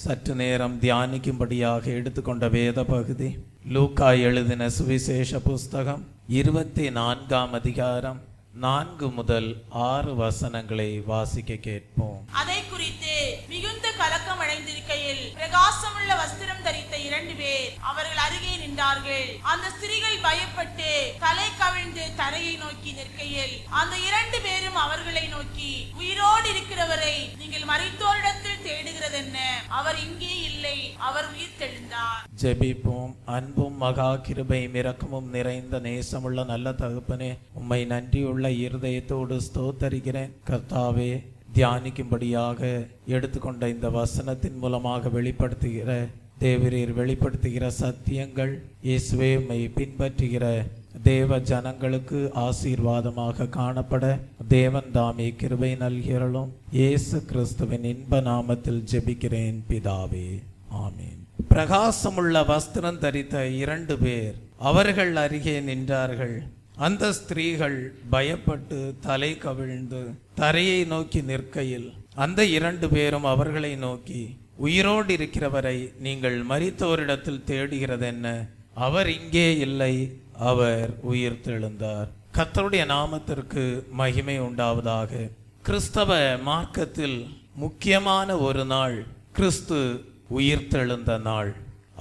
சற்று நேரம் தியானிக்கும்படியாக எடுத்துக்கொண்ட வேத பகுதி லூக்கா எழுதின சுவிசேஷ புஸ்தகம் 24ஆம் அதிகாரம் 4 முதல் 6 வசனங்களை வாசிக்க கேட்போம். அதை குறித்து மிகுந்த கலக்கம் அடைந்திருக்கையில் பிரகாசமுள்ள வஸ்திரம் தரித்த 2 பேர் அவர்கள் அருகே நின்றார்கள். அந்த ஸ்திரீகள் பயப்பட்டு தலை கவிழ்ந்து தரையை நோக்கி நிற்கையில் அந்த 2 பேரும் அவர்களை நோக்கி, உயிரோடு இருக்கிறவரை நீங்கள் மரித்தோரிடத்தில் தேடுகிறதென்ன? அவர் இங்கே இல்லை, அவர் உயிர் தெழுந்தார். ஜெபிப்போம். அன்பும் மகா கிருபையும் இரக்கமும் நிறைந்த நேசமுள்ள நல்ல தகப்பனே, உம்மை நன்றியுள்ள இருதயத்தோடு ஸ்தோத்தரிக்கிறேன். கர்த்தாவே, தியானிக்கும்படியாக எடுத்துக்கொண்ட இந்த வசனத்தின் மூலமாக வெளிப்படுத்துகிற சத்தியங்கள் இயேசுவே உம்மை பின்பற்றுகிற தேவ ஜனங்களுக்கு ஆசீர்வாதமாக காணப்பட தேவன் தாமே கிருபை நல்கிறளும். இயேசு கிறிஸ்துவின் இன்ப நாமத்தில் ஜெபிக்கிறேன் பிதாவே, ஆமீன். பிரகாசமுள்ள வஸ்திரம் தரித்த 2 பேர் அவர்கள் அருகே நின்றார்கள். அந்த ஸ்திரீகள் பயப்பட்டு தலை கவிழ்ந்து தரையை நோக்கி நிற்கையில் அந்த 2 பேரும் அவர்களை நோக்கி, உயிரோடு இருக்கிறவரை நீங்கள் மரித்தோரிடத்தில் தேடுகிறதென்ன? அவர் இங்கே இல்லை, அவர் உயிர் தெழுந்தார். கர்த்தருடைய நாமத்திற்கு மகிமை உண்டாவதாக. கிறிஸ்தவ மார்க்கத்தில் முக்கியமான ஒரு நாள் கிறிஸ்து உயிர் தெழுந்த நாள்.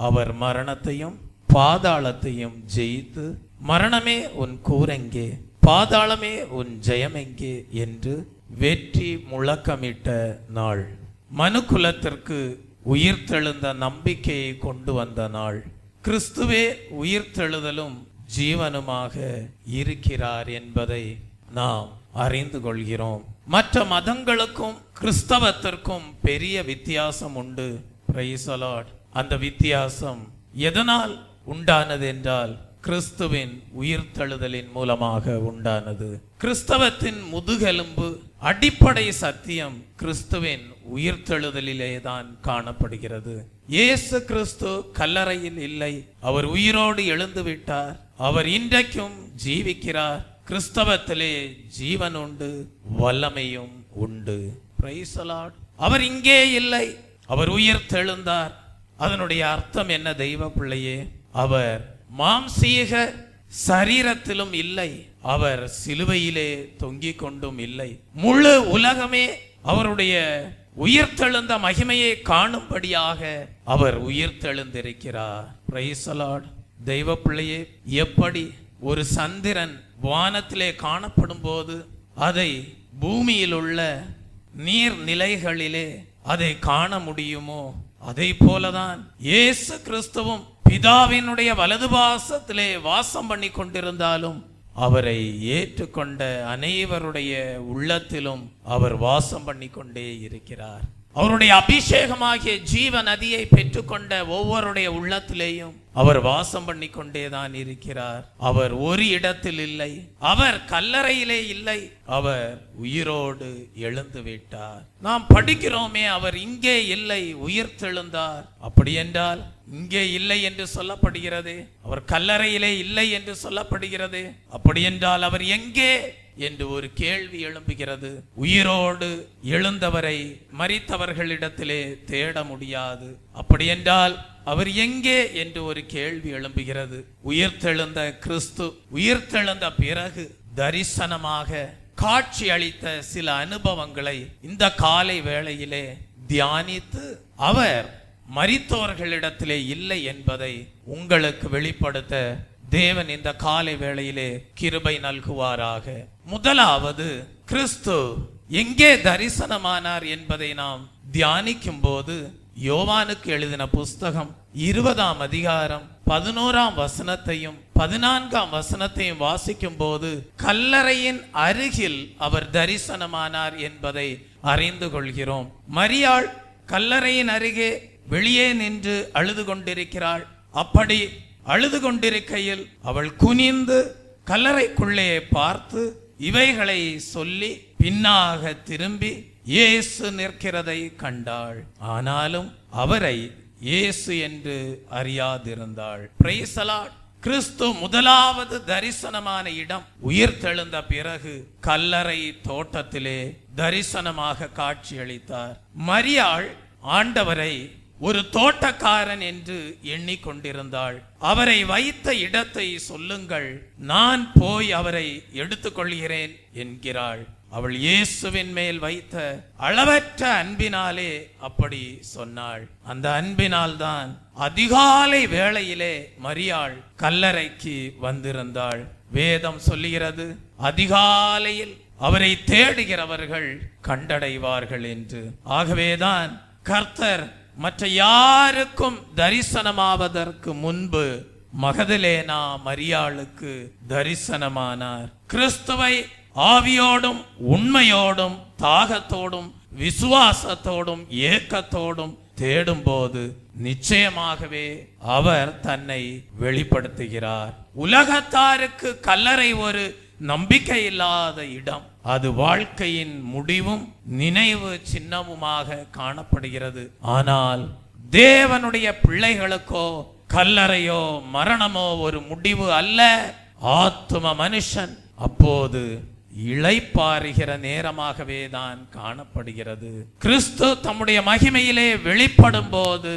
அவர் மரணத்தையும் பாதாளத்தையும் ஜெயித்து, மரணமே உன் கூரெங்கே, பாதாளமே உன் ஜெயமெங்கே என்று வெற்றி முழக்கமிட்ட நாள். மனுக்குலத்திற்கு உயிர் தெழுந்த நம்பிக்கையை கொண்டு வந்த நாள். கிறிஸ்துவே உயிர் தெழுதலும் ஜீவனுமாக இருக்கிறார் என்பதை நாம் அறிந்து கொள்கிறோம். மற்ற மதங்களுக்கும் கிறிஸ்தவத்திற்கும் பெரிய வித்தியாசம் உண்டு. Praise the Lord. அந்த வித்தியாசம் எதனால் உண்டானது என்றால் கிறிஸ்துவின் உயிர்த்தெழுதலின் மூலமாக உண்டானது. கிறிஸ்தவத்தின் முதுகெலும்பு, அடிப்படை சத்தியம் கிறிஸ்துவின் உயிர்த்தெழுதலிலே தான் காணப்படுகிறது. இயேசு கிறிஸ்து கல்லறையில் இல்லை, அவர் உயிரோடு எழுந்து விட்டார். அவர் இன்றைக்கும் ஜீவிக்கிறார். கிறிஸ்தவத்திலே ஜீவன் உண்டு, வல்லமையும் உண்டு. Praise the Lord. அவர் இங்கே இல்லை, அவர் உயிர் தெழுந்தார். அதனுடைய அர்த்தம் என்ன தெய்வ பிள்ளையே? அவர் மாம்சீக சரீரத்திலும் இல்லை, அவர் சிலுவையிலே தொங்கிக் கொண்டும் இல்லை. முழு உலகமே அவருடைய உயிர்த்தெழுந்த மகிமையை காணும்படியாக அவர் உயிர்த்தெழுந்திருக்கிறார். Praise the Lord. தெய்வ பிள்ளையே, எப்படி ஒரு சந்திரன் வானத்திலே காணப்படும் போது அதை பூமியில் உள்ள நீர்நிலைகளிலே அதை காண முடியுமோ, அதை போலதான் இயேசு கிறிஸ்துவும் பிதாவினுடைய வலது பாசத்திலே வாசம் பண்ணி கொண்டிருந்தாலும் அவரை ஏற்றுக்கொண்ட அனைவருடைய உள்ளத்திலும் அவர் வாசம் பண்ணி கொண்டே இருக்கிறார். அவருடைய அபிஷேகமாகிய ஜீவ நதியை பெற்றுக்கொண்ட ஒவ்வொருடைய உள்ளத்திலேயும் அவர் வாசம் பண்ணி கொண்டேதான் இருக்கிறார். அவர் ஒரு இடத்தில் இல்லை, அவர் கல்லறையிலே இல்லை, அவர் உயிரோடு எழுந்து விட்டார். நாம் படிக்கிறோமே, அவர் இங்கே இல்லை, உயிர் தெழுந்தார். அப்படி என்றால் இங்கே இல்லை என்று சொல்லப்படுகிறது, அவர் கல்லறையிலே இல்லை என்று சொல்லப்படுகிறது. அப்படி என்றால் அவர் எங்கே என்று ஒரு கேள்வி எழும்புகிறது. உயிரோடு எழுந்தவரை மரித்தவர்களிடத்திலே தேட முடியாது. அப்படி என்றால் அவர் எங்கே என்று ஒரு கேள்வி எழும்புகிறது. உயிர்த்தெழுந்த கிறிஸ்து உயிர்த்தெழுந்த பிறகு தரிசனமாக காட்சி அளித்த சில அனுபவங்களை இந்த காலை வேளையிலே தியானித்து அவர் மரித்தோர்களிடத்திலே இல்லை என்பதை உங்களுக்கு வெளிப்படுத்த தேவன் இந்த காலை வேளையிலே கிருபை நல்குவாராக. முதலாவது, கிறிஸ்து எங்கே தரிசனமானார் என்பதை நாம் தியானிக்கும் போது யோவானுக்கு எழுதின புஸ்தகம் 20ஆம் அதிகாரம் 11ஆம் வசனத்தையும் 14ஆம் வசனத்தையும் வாசிக்கும் போது கல்லறையின் அருகில் அவர் தரிசனமானார் என்பதை அறிந்து கொள்கிறோம். மரியாள் கல்லறையின் அருகே வெளியே நின்று அழுது கொண்டிருக்கிறாள். அப்படி அழுது கொண்டிருக்கையில் அவள் குனிந்து கல்லறைக்குள்ளே பார்த்து இவைகளை சொல்லி பின்னாக திரும்பி இயேசு நிற்கிறதை கண்டாள். ஆனாலும் அவரை இயேசு என்று அறியாதிருந்தாள். Praise the Lord. கிறிஸ்து முதலாவது தரிசனமான இடம் உயிர்த்தெழுந்த பிறகு கல்லறை தோட்டத்திலே தரிசனமாக காட்சியளித்தார். மரியாள் ஆண்டவரை ஒரு தோட்டக்காரன் என்று எண்ணிக்கொண்டிருந்தாள். அவரை வைத்த இடத்தை சொல்லுங்கள், நான் போய் அவரை எடுத்துக்கொள்கிறேன் என்கிறாள். அவள் இயேசுவின் மேல் வைத்த அளவற்ற அன்பினாலே அப்படி சொன்னாள். அந்த அன்பினால் தான் அதிகாலை வேளையிலே மரியாள் கல்லறைக்கு வந்திருந்தாள். வேதம் சொல்லுகிறது, அதிகாலையில் அவரை தேடுகிறவர்கள் கண்டடைவார்கள் என்று. ஆகவேதான் கர்த்தர் மற்ற யாருக்கும் தரிசனமாவதற்கு முன்பு மகதலேனா மரியாளுக்கு தரிசனமானார். கிறிஸ்துவை ஆவியோடும் உண்மையோடும் தாகத்தோடும் விசுவாசத்தோடும் ஏக்கத்தோடும் தேடும்போது நிச்சயமாகவே அவர் தன்னை வெளிப்படுத்துகிறார். உலகத்தாருக்கு கல்லறை ஒரு நம்பிக்கை இல்லாத இடம். அது வாழ்க்கையின் முடிவும் நினைவு சின்னமுமாக காணப்படுகிறது. ஆனால் தேவனுடைய பிள்ளைகளுக்கோ கல்லறையோ மரணமோ ஒரு முடிவு அல்ல. ஆத்தும மனுஷன் அப்போது இளைப்பாறுகிற நேரமாகவே தான் காணப்படுகிறது. கிறிஸ்து தம்முடைய மகிமையிலே வெளிப்படும் போது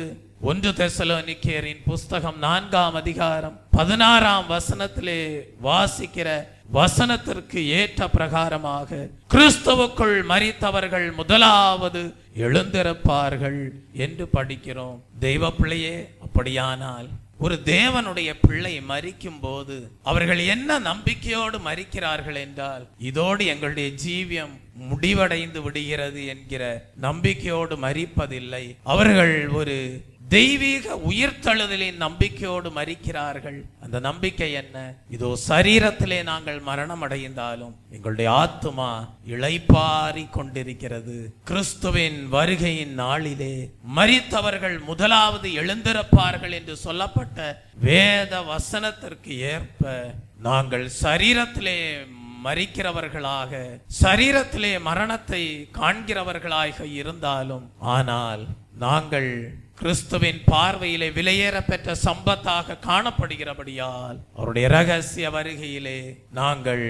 1 தெசலோனிக்கேயரின் புஸ்தகம் 4ஆம் அதிகாரம் 16ஆம் வசனத்திலே வாசிக்கிற வசனத்திற்கு ஏற்ற பிரகாரமாக கிறிஸ்துவுக்குள் மரித்தவர்கள் முதலாவது எழுந்திருப்பார்கள் என்று படிக்கிறோம். தெய்வ பிள்ளையே, அப்படியானால் ஒரு தேவனுடைய பிள்ளை மரிக்கும் போது அவர்கள் என்ன நம்பிக்கையோடு மரிக்கிறார்கள் என்றால், இதோடு எங்களுடைய ஜீவியம் முடிவடைந்து விடுகிறது என்கிற நம்பிக்கையோடு மரிப்பதில்லை. அவர்கள் ஒரு தெய்வீக உயிர்த்தெழுதலின் நம்பிக்கையோடு மரிக்கிறார்கள். அந்த நம்பிக்கை என்ன? இதோ சரீரத்திலே நாங்கள் மரணம் அடைந்தாலும் எங்களுடைய ஆத்துமா இளைப்பாரி கொண்டிருக்கிறது. கிறிஸ்துவின் வருகையின் நாளிலே மரித்தவர்கள் முதலாவது எழுந்திருப்பார்கள் என்று சொல்லப்பட்ட வேத வசனத்திற்கு ஏற்ப நாங்கள் சரீரத்திலே மரிக்கிறவர்களாக, சரீரத்திலே மரணத்தை காண்கிறவர்களாக இருந்தாலும், ஆனால் நாங்கள் கிறிஸ்துவின் பார்வையிலே விலையேற பெற்ற சம்பத்தாக காணப்படுகிறபடியால் அவருடைய இரகசிய வருகையிலே நாங்கள்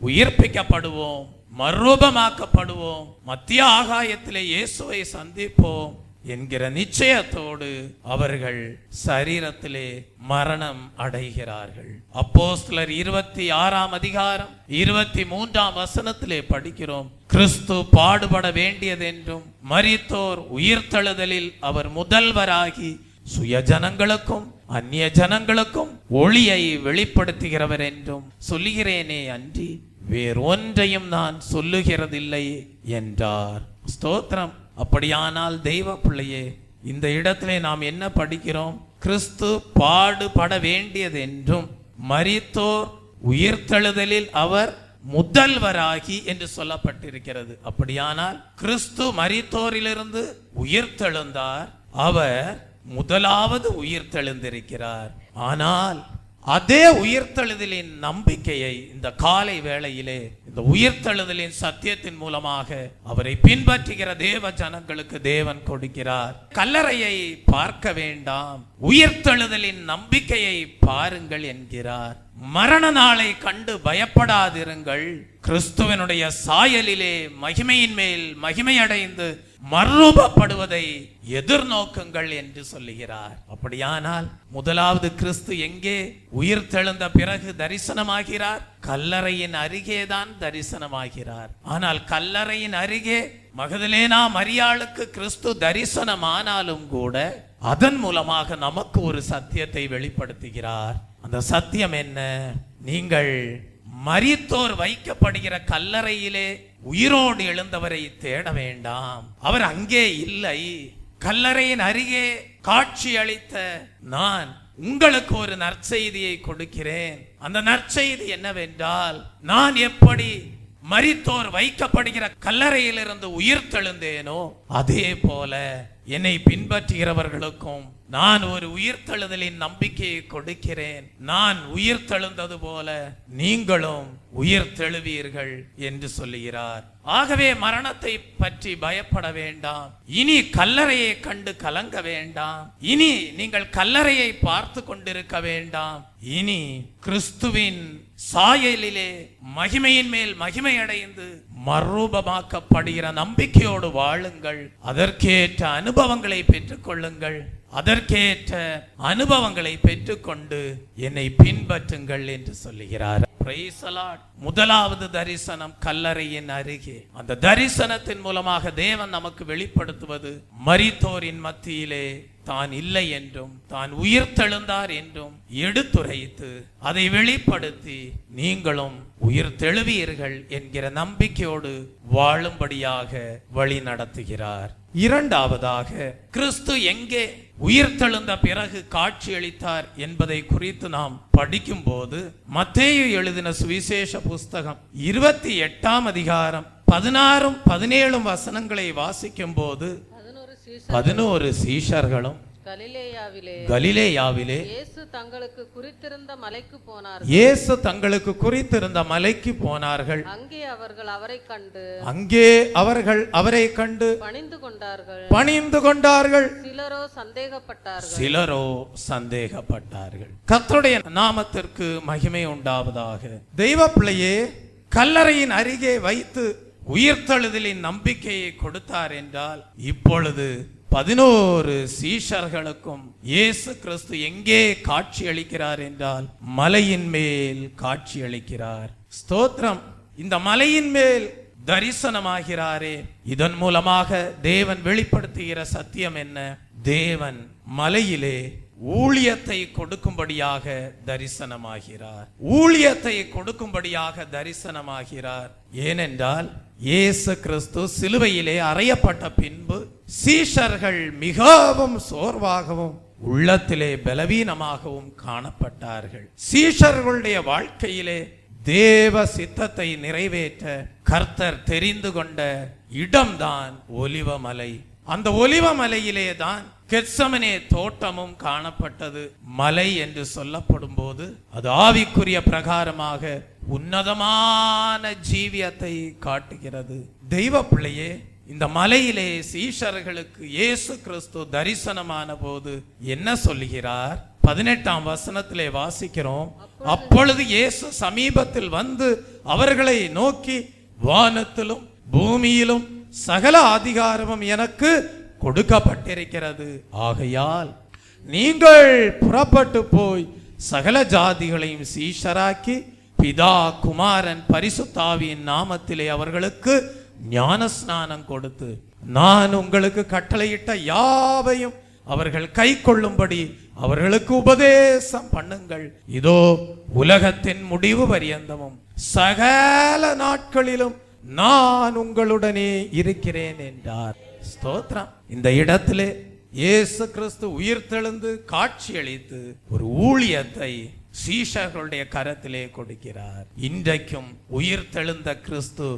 உயிர்ப்பிக்கப்படுவோம், மறுரூபமாக்கப்படுவோம், மத்திய ஆகாயத்திலே இயேசுவை சந்திப்போம் என்கிற நிச்சயத்தோடு அவர்கள் சரீரத்திலே மரணம் அடைகிறார்கள். அப்போஸ்தலர் 26ஆம் அதிகாரம் 23ஆம் வசனத்திலே படிக்கிறோம், கிறிஸ்து பாடுபட வேண்டியதென்றும் மரித்தோர் உயிர்த்தெழுதலில் அவர் முதல்வராகி சுய ஜனங்களுக்கும் அந்நிய ஜனங்களுக்கும் ஒளியை வெளிப்படுத்துகிறவர் என்றும் சொல்லுகிறேனே அன்றி வேறொன்றையும் நான் சொல்லுகிறதில்லை என்றார். ஸ்தோத்திரம். அப்படியானால் தெய்வ பிள்ளையே, இந்த இடத்திலே நாம் என்ன படிக்கிறோம்? கிறிஸ்து பாடுபட வேண்டியது என்றும் மரித்தோர் உயிர்த்தெழுதலில் அவர் முதல்வராகி என்று சொல்லப்பட்டிருக்கிறது. அப்படியானால் கிறிஸ்து மரித்தோரிலிருந்து உயிர்த்தெழுந்தார், அவர் முதலாவது உயிர்த்தெழுந்திருக்கிறார். ஆனால் அதே உயிர்த்தெழுதலின் நம்பிக்கையை இந்த காலை வேளையிலே இந்த உயிர்த்தெழுதலின் சத்தியத்தின் மூலமாக அவரை பின்பற்றுகிற தேவ ஜனங்களுக்கு தேவன் கொடுக்கிறார். கல்லறையை பார்க்க வேண்டாம், உயிர்த்தெழுதலின் நம்பிக்கையை பாருங்கள் என்கிறார். மரண நாளை கண்டு பயப்படாதிருங்கள், கிறிஸ்துவனுடைய சாயலிலே மகிமையின் மேல் மகிமை அடைந்து மறுரூபப்படுவதை எதிர்நோக்குங்கள் என்று சொல்லுகிறார். அப்படியானால் முதலாவது கிறிஸ்து எங்கே உயிர்த்தெழுந்த பிறகு தரிசனமாகிறார்? கல்லறையின் அருகேதான் தரிசனமாகிறார். ஆனால் கல்லறையின் அருகே மகதலேனா மரியாளுக்கு கிறிஸ்து தரிசனமானாலும் கூட அதன் மூலமாக நமக்கு ஒரு சத்தியத்தை வெளிப்படுத்துகிறார். அந்த சத்தியம் என்ன? நீங்கள் மரித்தோர் வைக்கப்படுகிற கல்லறையிலே உயிரோடு எழுந்தவரை தேட வேண்டாம், அவர் அங்கே இல்லை. கல்லறையின் அருகே காட்சி அளித்த நான் உங்களுக்கு ஒரு நற்செய்தியை கொடுக்கிறேன். அந்த நற்செய்தி என்னவென்றால், நான் எப்படி மரித்தோர் வைக்கப்படுகிற கல்லறையிலிருந்து உயிர்த்தெழுந்தேனோ அதே போல என்னை பின்பற்றுகிறவர்களுக்கும் நான் ஒரு உயிர்த்தெழுதலின் நம்பிக்கையை கொடுக்கிறேன். நான் உயிர்த்தெழுந்தது போல நீங்களும் உயிர்த்தெழுவீர்கள் என்று சொல்லுகிறார். ஆகவே மரணத்தை பற்றி பயப்பட வேண்டாம். இனி கல்லறையை கண்டு கலங்க வேண்டாம். இனி நீங்கள் கல்லறையை பார்த்து கொண்டிருக்க வேண்டாம். இனி கிறிஸ்துவின் சாயலிலே மகிமையின் மேல் மகிமை அடைந்து மறுரூபமாக்கப்படுகிற நம்பிக்கையோடு வாழுங்கள். அதற்கேற்ற அனுபவங்களை பெற்றுக்கொள்ளுங்கள். அதற்கேற்ற அனுபவங்களை பெற்றுக்கொண்டு என்னை பின்பற்றுங்கள் என்று சொல்லுகிறார். முதலாவது தரிசனம் கல்லறையின் அருகே. அந்த தரிசனத்தின் மூலமாக தேவன் நமக்கு வெளிப்படுத்துவது மரித்தோரின் மத்தியிலே தான் இல்லை என்றும் தான் உயிர்த்தெழுந்தார் என்றும் எடுத்துரைத்து அதை வெளிப்படுத்தி நீங்களும் உயிர்த்தெழுவீர்கள் என்கிற நம்பிக்கையோடு வாழும்படியாக வழி நடத்துகிறார். இரண்டாவதாக கிறிஸ்து எங்கே உயிர்த்தெழுந்த பிறகு காட்சியளித்தார் என்பதை குறித்து நாம் படிக்கும் போது மத்தேயு எழுதின சுவிசேஷ புஸ்தகம் 28ஆம் அதிகாரம் 16-17 வசனங்களை வாசிக்கும் போது 11 சீஷர்களும் கலிலேயாவிலே இயேசு தங்களுக்கு குறித்திருந்த மலைக்கு போனார்கள். அங்கே அவர்கள் அவரை கண்டு பணிந்து கொண்டார்கள். சிலரோ சந்தேகப்பட்டார்கள். கர்த்தருடைய நாமத்திற்கு மகிமை உண்டாவதாக. தெய்வ பிள்ளையே, கல்லறையின் அருகே வைத்து உயிர்த்தெழுதலின் நம்பிக்கையை கொடுத்தார் என்றால் இப்பொழுது 11 சீஷர்களுக்கும் இயேசு கிறிஸ்து எங்கே காட்சி அளிக்கிறார் என்றால் மலையின் மேல் காட்சி அளிக்கிறார். ஸ்தோத்திரம். இந்த மலையின் மேல் தரிசனமாகிறாரே, இதன் மூலமாக தேவன் வெளிப்படுத்துகிற சத்தியம் என்ன? தேவன் மலையிலே ஊழியத்தை கொடுக்கும்படியாக தரிசனமாகிறார். ஊழியத்தை கொடுக்கும்படியாக தரிசனமாகிறார். ஏனென்றால் இயேசு கிறிஸ்து சிலுவையிலே அறையப்பட்ட பின்பு சீஷர்கள் மிகவும் சோர்வாகவும் உள்ளத்திலே பலவீனமாகவும் காணப்பட்டார்கள். சீஷர்களுடைய வாழ்க்கையிலே தேவ சித்தத்தை நிறைவேற்ற கர்த்தர் தெரிந்து கொண்ட இடம்தான் ஒலிவமலை. அந்த ஒலிவமலையிலே தான் கெத்சமனே தோட்டமும் காணப்பட்டது. மலை என்று சொல்லப்படும் போது அது ஆவிக்குரிய பிரகாரமாக உன்னதமான ஜீவியத்தை காட்டுகிறது. தெய்வ பிள்ளையே, இந்த மலையிலே சீஷர்களுக்கு இயேசு கிறிஸ்து தரிசனமான போது என்ன சொல்லுகிறார்? 18ஆம் வசனத்திலே வாசிக்கிறோம். அப்பொழுது இயேசு சமீபத்தில் வந்து அவர்களை நோக்கி, வானத்திலும் பூமியிலும் சகல அதிகாரமும் எனக்கு கொடுக்கப்பட்டிருக்கிறது. ஆகையால் நீங்கள் புறப்பட்டு போய் சகல ஜாதிகளையும் சீஷராக்கி பிதா குமாரன் பரிசுத்தாவியின் நாமத்திலே அவர்களுக்கு ஞான ஸ்நானம் கொடுத்து நான் உங்களுக்கு கட்டளையிட்ட யாவையும் அவர்கள் கை கொள்ளும்படி அவர்களுக்கு உபதேசம் பண்ணுங்கள். இதோ உலகத்தின் முடிவு பரியந்தமும் சகல நாட்களிலும் நான் உங்களுடனே இருக்கிறேன் என்றார். ஸ்தோத்திரம். இந்த இடத்திலே இயேசு கிறிஸ்து உயிர்த்தெழுந்து காட்சியளித்து ஒரு ஊழியத்தை சீஷர்களுடைய கரத்திலே கொடுக்கிறார். இன்றைக்கும் உயிர்த்தெழுந்த கிறிஸ்து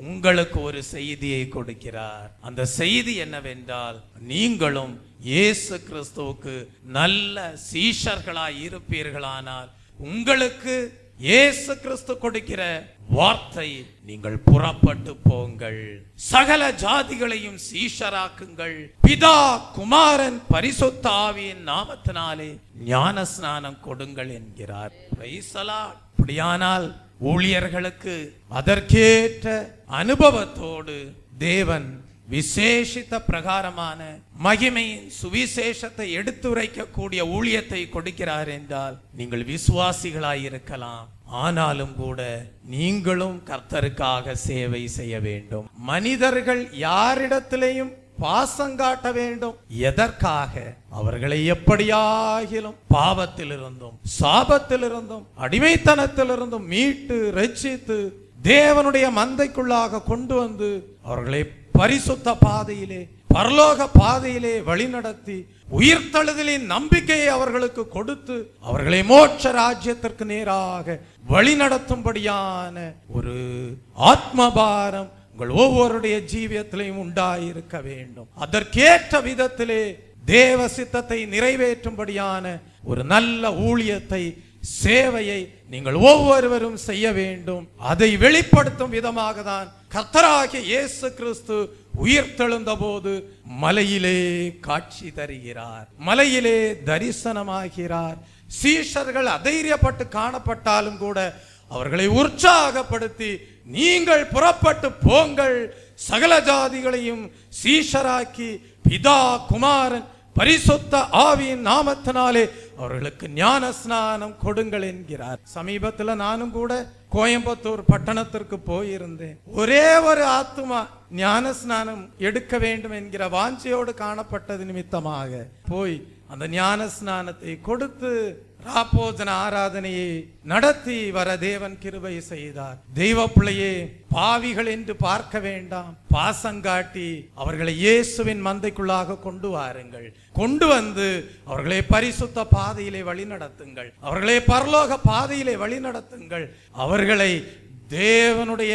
உங்களுக்கு ஒரு செய்தியை கொடுக்கிறார். அந்த செய்தி என்னவென்றால், நீங்களும் இயேசு கிறிஸ்துவுக்கு நல்ல சீஷர்களாய் இருப்பீர்களானால் உங்களுக்கு இயேசு கிறிஸ்து கொடுக்கிற வார்த்தை, நீங்கள் புறப்பட்டு போங்கள், சகல ஜாதிகளையும் சீஷராக்குங்கள், பிதா குமாரன் பரிசுத்த ஆவியின் நாமத்தினாலே ஞான ஸ்நானம் கொடுங்கள் என்கிறார். அப்படியானால் ஊழியர்களுக்கு அதற்கேற்ற அனுபவத்தோடு தேவன் விசேஷித்த பிரகாரமான மகிமையின் சுவிசேஷத்தை எடுத்துரைக்கக்கூடிய ஊழியத்தை கொடுக்கிறார் என்றால் நீங்கள் விசுவாசிகளாய் இருக்கலாம். ஆனாலும் கூட நீங்களும் கர்த்தருக்காக சேவை செய்ய வேண்டும். மனிதர்கள் யாரிடத்திலேயும் பாசம் காட்ட வேண்டும். எதற்காக? அவர்களை எப்படியாகிலும் பாவத்திலிருந்தும் சாபத்திலிருந்தும் அடிமைத்தனத்திலிருந்தும் மீட்டு ரட்சித்து தேவனுடைய மந்தைக்குள்ளாக கொண்டு வந்து அவர்களை பரிசுத்த பாதையிலே பரலோக பாதையிலே வழிநடத்தி உயிர்த்தெழுதலின் நம்பிக்கையை அவர்களுக்கு கொடுத்து அவர்களை மோட்ச ராஜ்யத்திற்கு நேராக வழிநடத்தும்படியான ஒரு ஆத்மபாரம் உங்கள் ஒவ்வொருடைய ஜீவியத்திலையும் உண்டாயிருக்க வேண்டும். அதற்கேற்ற விதத்திலே தேவ சித்தத்தை நிறைவேற்றும்படியான ஒரு நல்ல ஊழியத்தை, சேவையை நீங்கள் ஒவ்வொருவரும் செய்ய வேண்டும். அதை வெளிப்படுத்தும் விதமாக தான் கர்த்தராகிய இயேசு கிறிஸ்து உயிர்த்தெழுந்த போது மலையிலே காட்சி தருகிறார், மலையிலே தரிசனமாகிறார். சீஷர்கள் அதைரியப்பட்டு காணப்பட்டாலும் கூட அவர்களை உற்சாகப்படுத்தி, நீங்கள் புறப்பட்டு போங்கள், சகல ஜாதிகளையும் சீஷராக்கி பிதா குமாரன் பரிசுத்த ஆவியின் நாமத்தினாலே அவர்களுக்கு ஞான ஸ்நானம் கொடுங்கள் என்கிறார். சமீபத்தில் நானும் கூட கோயம்புத்தூர் பட்டணத்திற்கு போயிருந்தேன். ஒரே ஒரு ஆத்துமா ஞான ஸ்நானம் எடுக்க வேண்டும் என்கிற வாஞ்சையோடு காணப்பட்டது நிமித்தமாக போய் அந்த ஞான ஸ்நானத்தை கொடுத்து ராப்போஜன ஆராதனையை நடத்தி வர தேவன் கிருபை செய்தார். தெய்வ பிள்ளையே, பாவிகள் என்று பார்க்க வேண்டாம், பாசங்காட்டி அவர்களை இயேசுவின் மந்தைக்குள்ளாக கொண்டு வாருங்கள். கொண்டு வந்து அவர்களை பரிசுத்த பாதையிலே வழி நடத்துங்கள், அவர்களை பரலோக பாதையிலே வழி நடத்துங்கள். அவர்களை தேவனுடைய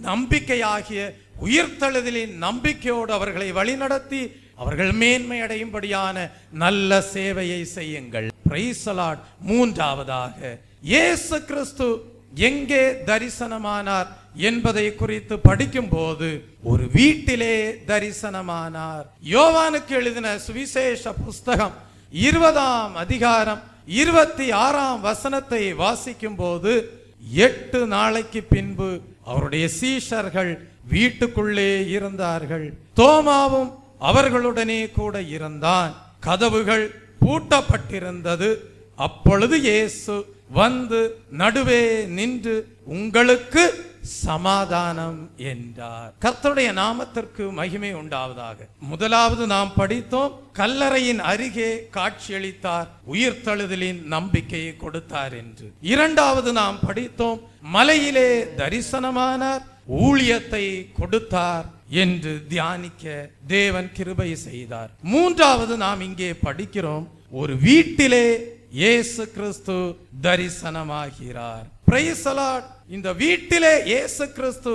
நம்பிக்கையாகிய உயிர்த்தெழுதலின் நம்பிக்கையோடு அவர்களை வழிநடத்தி அவர்கள் மேன்மை அடையும்படியான நல்ல சேவையை செய்யுங்கள். Praise the Lord. மூன்றாவதாக, இயேசு கிறிஸ்து எங்கே தரிசனமானார் என்பதை குறித்து படிக்கும் போது ஒரு வீட்டிலே தரிசனமானார். யோவானுக்கு எழுதின சுவிசேஷ புஸ்தகம் 20ஆம் அதிகாரம் 26ஆம் வசனத்தை வாசிக்கும் போது, 8 நாளைக்கு பின்பு அவருடைய சீஷர்கள் வீட்டுக்குள்ளே இருந்தார்கள். தோமாவும் அவர்களுடனே கூட இருந்தான். கதவுகள் பூட்டப்பட்டிருந்தது. அப்பொழுது இயேசு வந்து நடுவே நின்று, உங்களுக்கு சமாதானம் என்றார். கர்த்தருடைய நாமத்திற்கு மகிமை உண்டாவதாக. முதலாவது நாம் படித்தோம், கல்லறையின் அருகே காட்சியளித்தார், உயிர்த்தெழுதலின் நம்பிக்கையை கொடுத்தார் என்று. இரண்டாவது நாம் படித்தோம், மலையிலே தரிசனமானார், ஊழியத்தை கொடுத்தார் என்று தியானிக்க தேவன் கிருபை செய்தார். மூன்றாவது நாம் இங்கே படிக்கிறோம், ஒரு வீட்டிலே இயேசு கிறிஸ்து தரிசனமாகிறார். Praise the Lord. இந்த வீட்டிலே இயேசு கிறிஸ்து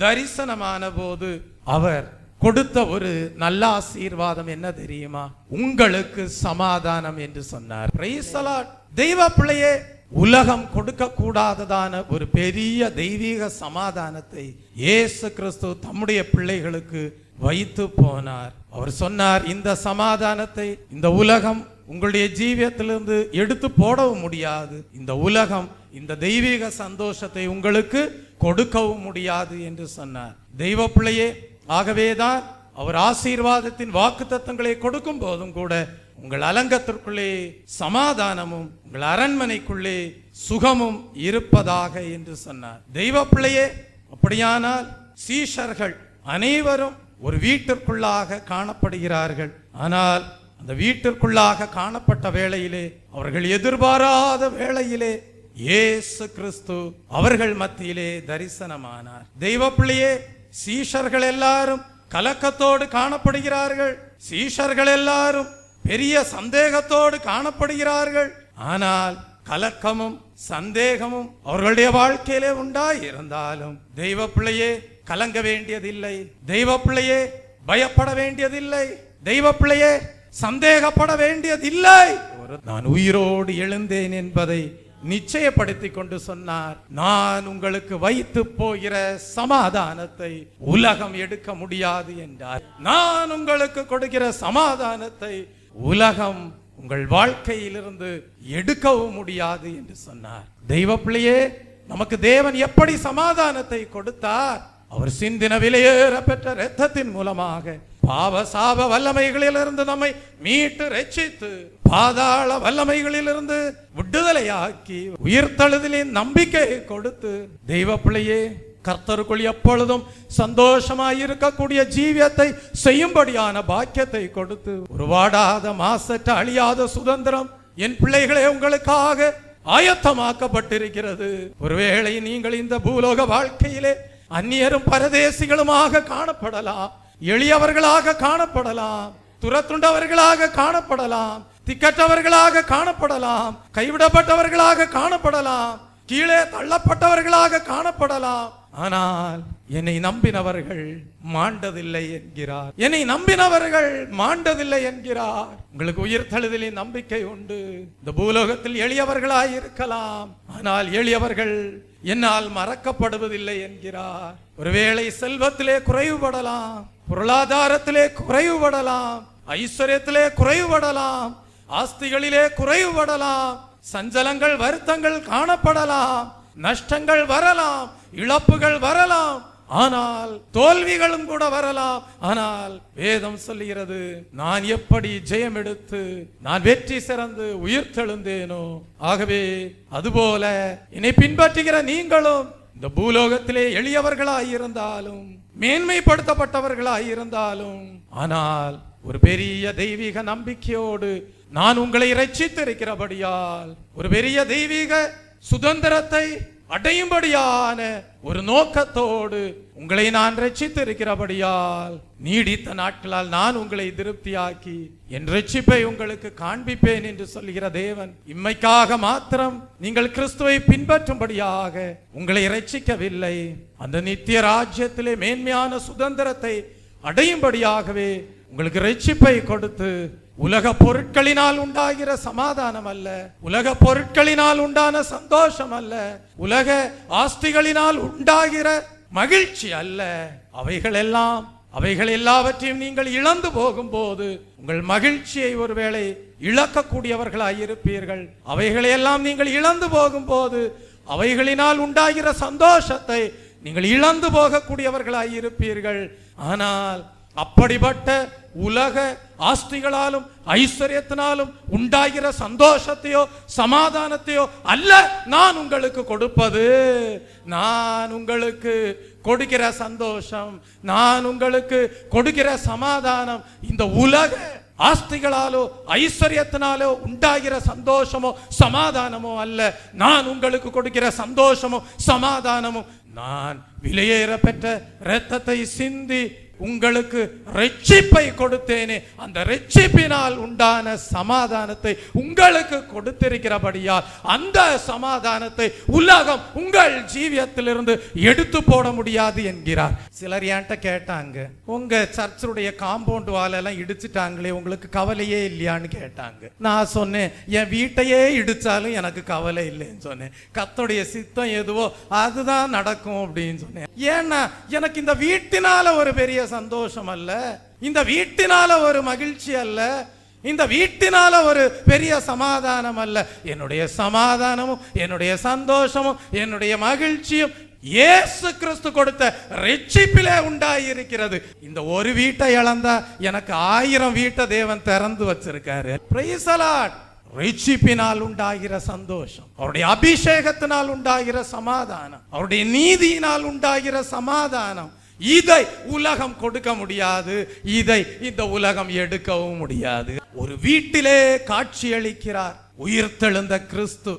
தரிசனமான போது அவர் கொடுத்த ஒரு நல்ல ஆசீர்வாதம் என்ன தெரியுமா? உங்களுக்கு சமாதானம் என்று சொன்னார். Praise the Lord. தெய்வ பிள்ளையே, உலகம் கொடுக்க கூடாததான ஒரு பெரிய தெய்வீக சமாதானத்தை இயேசு கிறிஸ்து தம்முடைய பிள்ளைகளுக்கு வைத்து போனார். அவர் சொன்னார், இந்த சமாதானத்தை இந்த உலகம் உங்களுடைய ஜீவியத்திலிருந்து எடுத்து போடவும் முடியாது, இந்த உலகம் இந்த தெய்வீக சந்தோஷத்தை உங்களுக்கு கொடுக்கவும் முடியாது என்று சொன்னார். தெய்வ பிள்ளையே, ஆகவேதான் அவர் ஆசீர்வாதத்தின் வாக்குத்தத்தங்களை கொடுக்கும் போதும் கூட உங்கள் அலங்கத்திற்குள்ளே சமாதானமும் உங்கள் அரண்மனைக்குள்ளே சுகமும் இருப்பதாக என்று சொன்னார். தெய்வ பிள்ளையே, அப்படியானால் சீஷர்கள் அனைவரும் ஒரு வீட்டிற்குள்ளாக காணப்படுகிறார்கள். ஆனால் அந்த வீட்டிற்குள்ளாக காணப்பட்ட வேளையிலே, அவர்கள் எதிர்பாராத வேளையிலே இயேசு கிறிஸ்து அவர்கள் மத்தியிலே தரிசனமானார். தெய்வ பிள்ளையே, சீஷர்கள் எல்லாரும் கலக்கத்தோடு காணப்படுகிறார்கள். சீஷர்கள் எல்லாரும் பெரிய சந்தேகத்தோடு காணப்படுகிறார்கள். ஆனால் கலக்கமும் சந்தேகமும் அவர்களுடைய வாழ்க்கையிலே உண்டாயிருந்தாலும் தெய்வ பிள்ளையே, கலங்க வேண்டியதில்லை. தெய்வ பிள்ளையே, பயப்பட வேண்டியதில்லை. தெய்வ பிள்ளையே, சந்தேகப்பட வேண்டியதில்லை. நான் உயிரோடு எழுந்தேன் என்பதை நிச்சயப்படுத்தி கொண்டு சொன்னார், நான் உங்களுக்கு வைத்து போகிற சமாதானத்தை உலகம் எடுக்க முடியாது என்றார். நான் உங்களுக்கு கொடுக்கிற சமாதானத்தை உலகம் உங்கள் வாழ்க்கையிலிருந்து எடுக்கவும் முடியாது என்று சொன்னார். தெய்வ பிள்ளையே, நமக்கு தேவன் எப்படி சமாதானத்தை கொடுத்தார்? அவர் சிந்தின விலையேற பெற்ற இரத்தத்தின் மூலமாக பாவ சாப வல்லமைகளிலிருந்து நம்மை மீட்டு ரட்சித்து, பாதாள வல்லமைகளிலிருந்து விடுதலையாக்கி, உயிர்த்தெழுதலின் நம்பிக்கையை கொடுத்து, தெய்வ பிள்ளையே, கர்த்தருக்குள் எப்பொழுதும் சந்தோஷமாய் இருக்கக்கூடிய ஜீவியத்தை செய்யும்படியான பாக்கியத்தை கொடுத்து, ஒரு வாடாத மாசற்ற அழியாத சுதந்திரம் என் பிள்ளைகளே உங்களுக்காக ஆயத்தமாக்கப்பட்டிருக்கிறது. ஒருவேளை நீங்கள் இந்த பூலோக வாழ்க்கையிலே அந்நியரும் பரதேசிகளுமாக காணப்படலாம், எளியவர்களாக காணப்படலாம், துரத்துண்டவர்களாக காணப்படலாம், திக்கற்றவர்களாக காணப்படலாம், கைவிடப்பட்டவர்களாக காணப்படலாம், கீழே தள்ளப்பட்டவர்களாக காணப்படலாம். ஆனால் என்னை நம்பினவர்கள் மாண்டதில்லை என்கிறார். என்னை நம்பினவர்கள் மாண்டதில்லை என்கிறார். உங்களுக்கு உயிர்த்தெழுதலின் நம்பிக்கை உண்டு. இந்த பூலோகத்தில் எளியவர்களாய் இருக்கலாம், ஆனால் எளியவர்கள் என்னால் மறக்கப்படுவதில்லை என்கிறார். ஒருவேளை செல்வத்திலே குறைவுபடலாம், பொருளாதாரத்திலே குறைவுபடலாம், ஐஸ்வர்யத்திலே குறைவுபடலாம், ஆஸ்திகளிலே குறைவுபடலாம், சஞ்சலங்கள் வருத்தங்கள் காணப்படலாம், நஷ்டங்கள் வரலாம், இழப்புகள் வரலாம், ஆனால் தோல்விகளும் கூட வரலாம். ஆனால் வேதம் சொல்லுகிறது, நான் எப்படி ஜெயம் எடுத்து நான் வெற்றி சிறந்து உயிர்த்தெழுந்தேனோ, ஆகவே அதுபோல என்னை பின்பற்றுகிற நீங்களும் இந்த பூலோகத்திலே எளியவர்களாய் இருந்தாலும் மேன்மைப்படுத்தப்பட்டவர்களாய் இருந்தாலும், ஆனால் ஒரு பெரிய தெய்வீக நம்பிக்கையோடு நான் உங்களை இரட்சித்திருக்கிறபடியால், ஒரு பெரிய தெய்வீக சுதந்திரத்தை அடையும்படியான ஒரு நோக்கத்தோடு உங்களை நான் இரட்சித்திருக்கிறபடியால், நீடித்த நாட்களால் நான் உங்களை திருப்தியாக்கி என் இரட்சிப்பை உங்களுக்கு காண்பிப்பேன் என்று சொல்லுகிற தேவன், இம்மைக்காக மாத்திரம் நீங்கள் கிறிஸ்துவை பின்பற்றும்படியாக உங்களை இரட்சிக்கவில்லை, அந்த நித்திய ராஜ்யத்திலே மேன்மையான சுதந்திரத்தை அடையும்படியாகவே உங்களுக்கு இரட்சிப்பை கொடுத்து, உலக பொருட்களினால் உண்டாகிற சமாதானம் அல்ல, உலக பொருட்களினால் உண்டான சந்தோஷம் அல்ல, உலக ஆஸ்திகளினால் உண்டாகிற மகிழ்ச்சி அல்ல, அவைகள் எல்லாவற்றையும் நீங்கள் இழந்து போகும்போது உங்கள் மகிழ்ச்சியை ஒருவேளை இழக்கக்கூடியவர்களாய் இருப்பீர்கள். அவைகளையெல்லாம் நீங்கள் இழந்து போகும்போது அவைகளினால் உண்டாகிற சந்தோஷத்தை நீங்கள் இழந்து போகக்கூடியவர்களாய் இருப்பீர்கள். ஆனால் அப்படிப்பட்ட உலக ஆஸ்திகளாலும் ஐஸ்வர்யத்தினாலும் உண்டாகிற சந்தோஷத்தையோ சமாதானத்தையோ அல்ல நான் உங்களுக்கு கொடுப்பது. நான் உங்களுக்கு கொடுக்கிற சந்தோஷம், நான் உங்களுக்கு கொடுக்கிற சமாதானம் இந்த உலக ஆஸ்திகளாலோ ஐஸ்வர்யத்தினாலோ உண்டாகிற சந்தோஷமோ சமாதானமோ அல்ல. நான் உங்களுக்கு கொடுக்கிற சந்தோஷமோ சமாதானமோ, நான் விலையேற பெற்ற இரத்தத்தை சிந்தி உங்களுக்கு இரட்சிப்பை கொடுத்தேனே, அந்த இரட்சிப்பினால் உண்டான சமாதானத்தை உங்களுக்கு கொடுத்திருக்கிறபடியால் அந்த சமாதானத்தை உலகம் உங்கள் ஜீவியத்திலிருந்து எடுத்து போட முடியாது என்கிறார். சிலர் என்கிட்ட கேட்டாங்க, உங்க சர்ச்சுடைய காம்பவுண்ட் வால் எல்லாம் இடிச்சுட்டாங்களே, உங்களுக்கு கவலையே இல்லையான்னு கேட்டாங்க. நான் சொன்னேன், என் வீட்டையே இடிச்சாலும் எனக்கு கவலை இல்லைன்னு சொன்னேன். கர்த்தருடைய சித்தம் எதுவோ அதுதான் நடக்கும் அப்படின்னு சொன்னேன். ஏன்னா எனக்கு இந்த வீட்டினால ஒரு பெரிய சந்தோஷம் அல்ல, இந்த வீட்டினால ஒரு மகிழ்ச்சி அல்ல, இந்த வீட்டினால ஒரு பெரிய சமாதானம் அல்ல. என்னுடைய சமாதானமும் என்னுடைய சந்தோஷமும் என்னுடைய மகிழ்ச்சியும் இயேசு கிறிஸ்து கொடுத்த இரட்சிப்பிலே உண்டாயிருக்கிறது. இந்த ஒரு வீட்டை இழந்தா எனக்கு 1000 வீட்டை தேவன் திறந்து வச்சிருக்காரு. Praise the Lord. இரட்சிப்பினால் உண்டாகிற சந்தோஷம், அவருடைய அபிஷேகத்தினால் உண்டாகிற சமாதானம், அவருடைய நீதியினால் உண்டாகிற சமாதானம், இதை உலகம் கொடுக்க முடியாது, இதை இந்த உலகம் எடுக்கவும் முடியாது. ஒரு வீட்டிலே காட்சி அளிக்கிறார் உயிர்த்தெழுந்த கிறிஸ்து.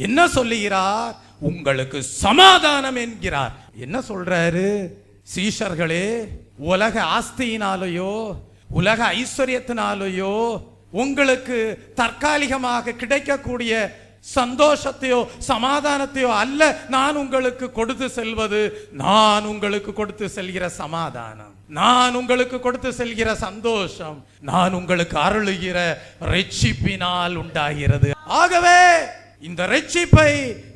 என்ன சொல்லுகிறார்? உங்களுக்கு சமாதானம் என்கிறார். என்ன சொல்றாரு? சீஷர்களே, உலக ஆஸ்தியினாலேயோ உலக ஐஸ்வர்யத்தினாலேயோ உங்களுக்கு தற்காலிகமாக கிடைக்கக்கூடிய சந்தோஷத்தையோ சமாதானத்தையோ அல்ல நான் உங்களுக்கு கொடுத்து செல்வது. நான் உங்களுக்கு கொடுத்து செல்கிற சமாதானம், நான் உங்களுக்கு கொடுத்து செல்கிற சந்தோஷம், நான் உங்களுக்கு அருளுகிற இரட்சிப்பினால் உண்டாகிறது. ஆகவே இந்த இரட்சிப்பை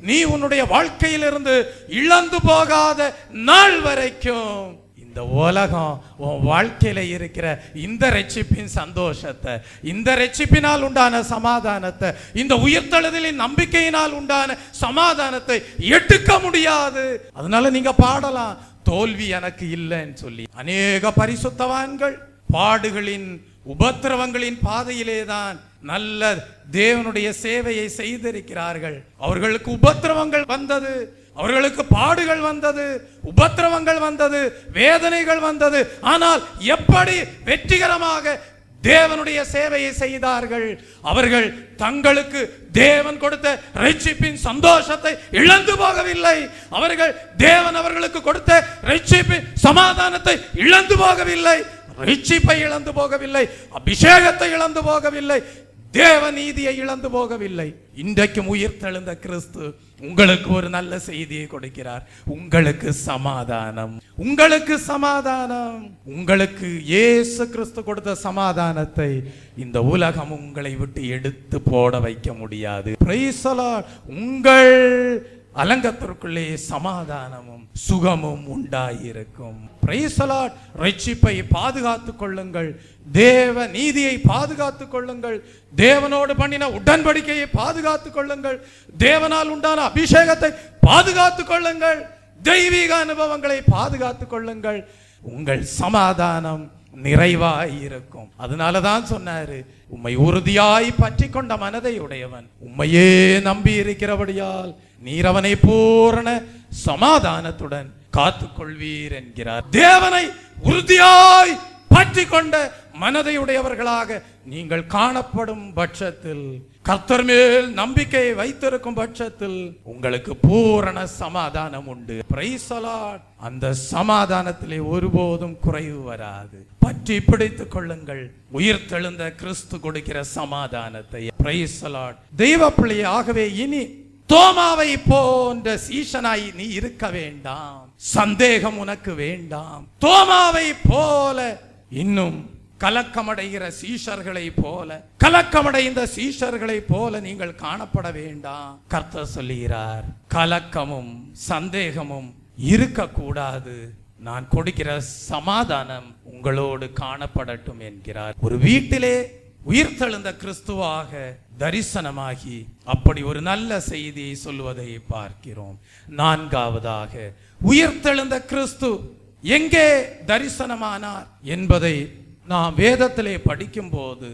நீ உன்னுடைய வாழ்க்கையிலிருந்து இழந்து போகாத நாள் வரைக்கும் இந்த உலகம் உன் வாழ்க்கையில இருக்கிற இந்த இரட்சிப்பின் சந்தோஷத்தை, இந்த இரட்சிப்பினால் உண்டான சமாதானத்தை, இந்த உயிர்த்தெழுதலின் நம்பிக்கையினால் உண்டான சமாதானத்தை எடுக்க முடியாது. அதனால நீங்க பாடலாம், தோல்வி எனக்கு இல்லைன்னு சொல்லி. அநேக பரிசுத்தவான்கள் பாடுகளின் உபத்திரவங்களின் பாதையிலே தான் நல்ல தேவனுடைய சேவையை செய்திருக்கிறார்கள். அவர்களுக்கு உபத்திரவங்கள் வந்தது, அவர்களுக்கு பாடுகள் வந்தது, உபத்திரவங்கள் வந்தது, வேதனைகள் வந்தது. ஆனால் எப்படி வெற்றிகரமாக தேவனுடைய சேவையை செய்தார்கள்? அவர்கள் தங்களுக்கு தேவன் கொடுத்த இரட்சிப்பின் சந்தோஷத்தை இழந்து போகவில்லை. அவர்கள் தேவன் அவர்களுக்கு கொடுத்த இரட்சிப்பின் சமாதானத்தை இழந்து போகவில்லை, இரட்சிப்பை இழந்து போகவில்லை, அபிஷேகத்தை இழந்து போகவில்லை. தேவ நீதியை இழந்து போகவில்லை. இன்றைக்கும் உயிர்த்தெழுந்த கிறிஸ்து உங்களுக்கு ஒரு நல்ல செய்தியை கொடுக்கிறார். உங்களுக்கு சமாதானம், உங்களுக்கு சமாதானம். உங்களுக்கு இயேசு கிறிஸ்து கொடுத்த சமாதானத்தை இந்த உலகம் உங்களை விட்டு எடுத்து போட வைக்க முடியாது. Praise the Lord. உங்கள் அலங்கத்திற்குள்ளே சமாதானமும் சுகமும் உண்டாயிருக்கும். Praise the Lord. ரட்சிப்பை பாதுகாத்துக் கொள்ளுங்கள், தேவ நீதியை பாதுகாத்துக் கொள்ளுங்கள், தேவனோடு பண்ணின உடன்படிக்கையை பாதுகாத்துக் கொள்ளுங்கள், தேவனால் உண்டான அபிஷேகத்தை பாதுகாத்துக் கொள்ளுங்கள், தெய்வீக அனுபவங்களை பாதுகாத்துக் கொள்ளுங்கள். உங்கள் சமாதானம் நிறைவாய் இருக்கும். அதனாலதான் சொன்னாரு, உம்மை உறுதியாய் பற்றி கொண்ட மனதை உடையவன் உம்மையே நம்பி இருக்கிறபடியால் நீர் அவனை பூரண சமாதானத்துடன் காத்துக் கொள்வீர் என்கிறார். தேவனை உறுதியாய் பற்றி கொண்ட மனதையுடையவர்களாக நீங்கள் காணப்படும் பட்சத்தில், கர்த்தர் மேல் நம்பிக்கை வைத்திருக்கும் பட்சத்தில் உங்களுக்கு பூரண சமாதானம் உண்டு. Praise the Lord. அந்த சமாதானத்திலே ஒருபோதும் குறைவு வராது. பற்றி பிடித்துக் கொள்ளுங்கள் உயிர்த்தெழுந்த கிறிஸ்து கொடுக்கிற சமாதானத்தை. Praise the Lord. தெய்வ பிள்ளையே, ஆகவே இனி தோமாவை போன்ற சீஷனாய் நீ இருக்க வேண்டாம். சந்தேகம் உனக்கு வேண்டாம். தோமாவை போல இன்னும் கலக்கமடைகிற சீஷர்களை போல, கலக்கமடைந்த சீஷர்களை போல நீங்கள் காணப்பட வேண்டாம். கர்த்தர் சொல்லுகிறார், கலக்கமும் சந்தேகமும் இருக்கக்கூடாது. நான் கொடுக்கிற சமாதானம் உங்களோடு காணப்படட்டும் என்கிறார். ஒரு வீட்டிலே உயிர்த்தெழுந்த கிறிஸ்துவாக தரிசனமாகி அப்படி ஒரு நல்ல செய்தியை சொல்வதை பார்க்கிறோம். நான்காவதாக, உயிர்த்தெழுந்த கிறிஸ்து எங்கே தரிசனமானார் என்பதை நாம் வேதத்திலே படிக்கும் போது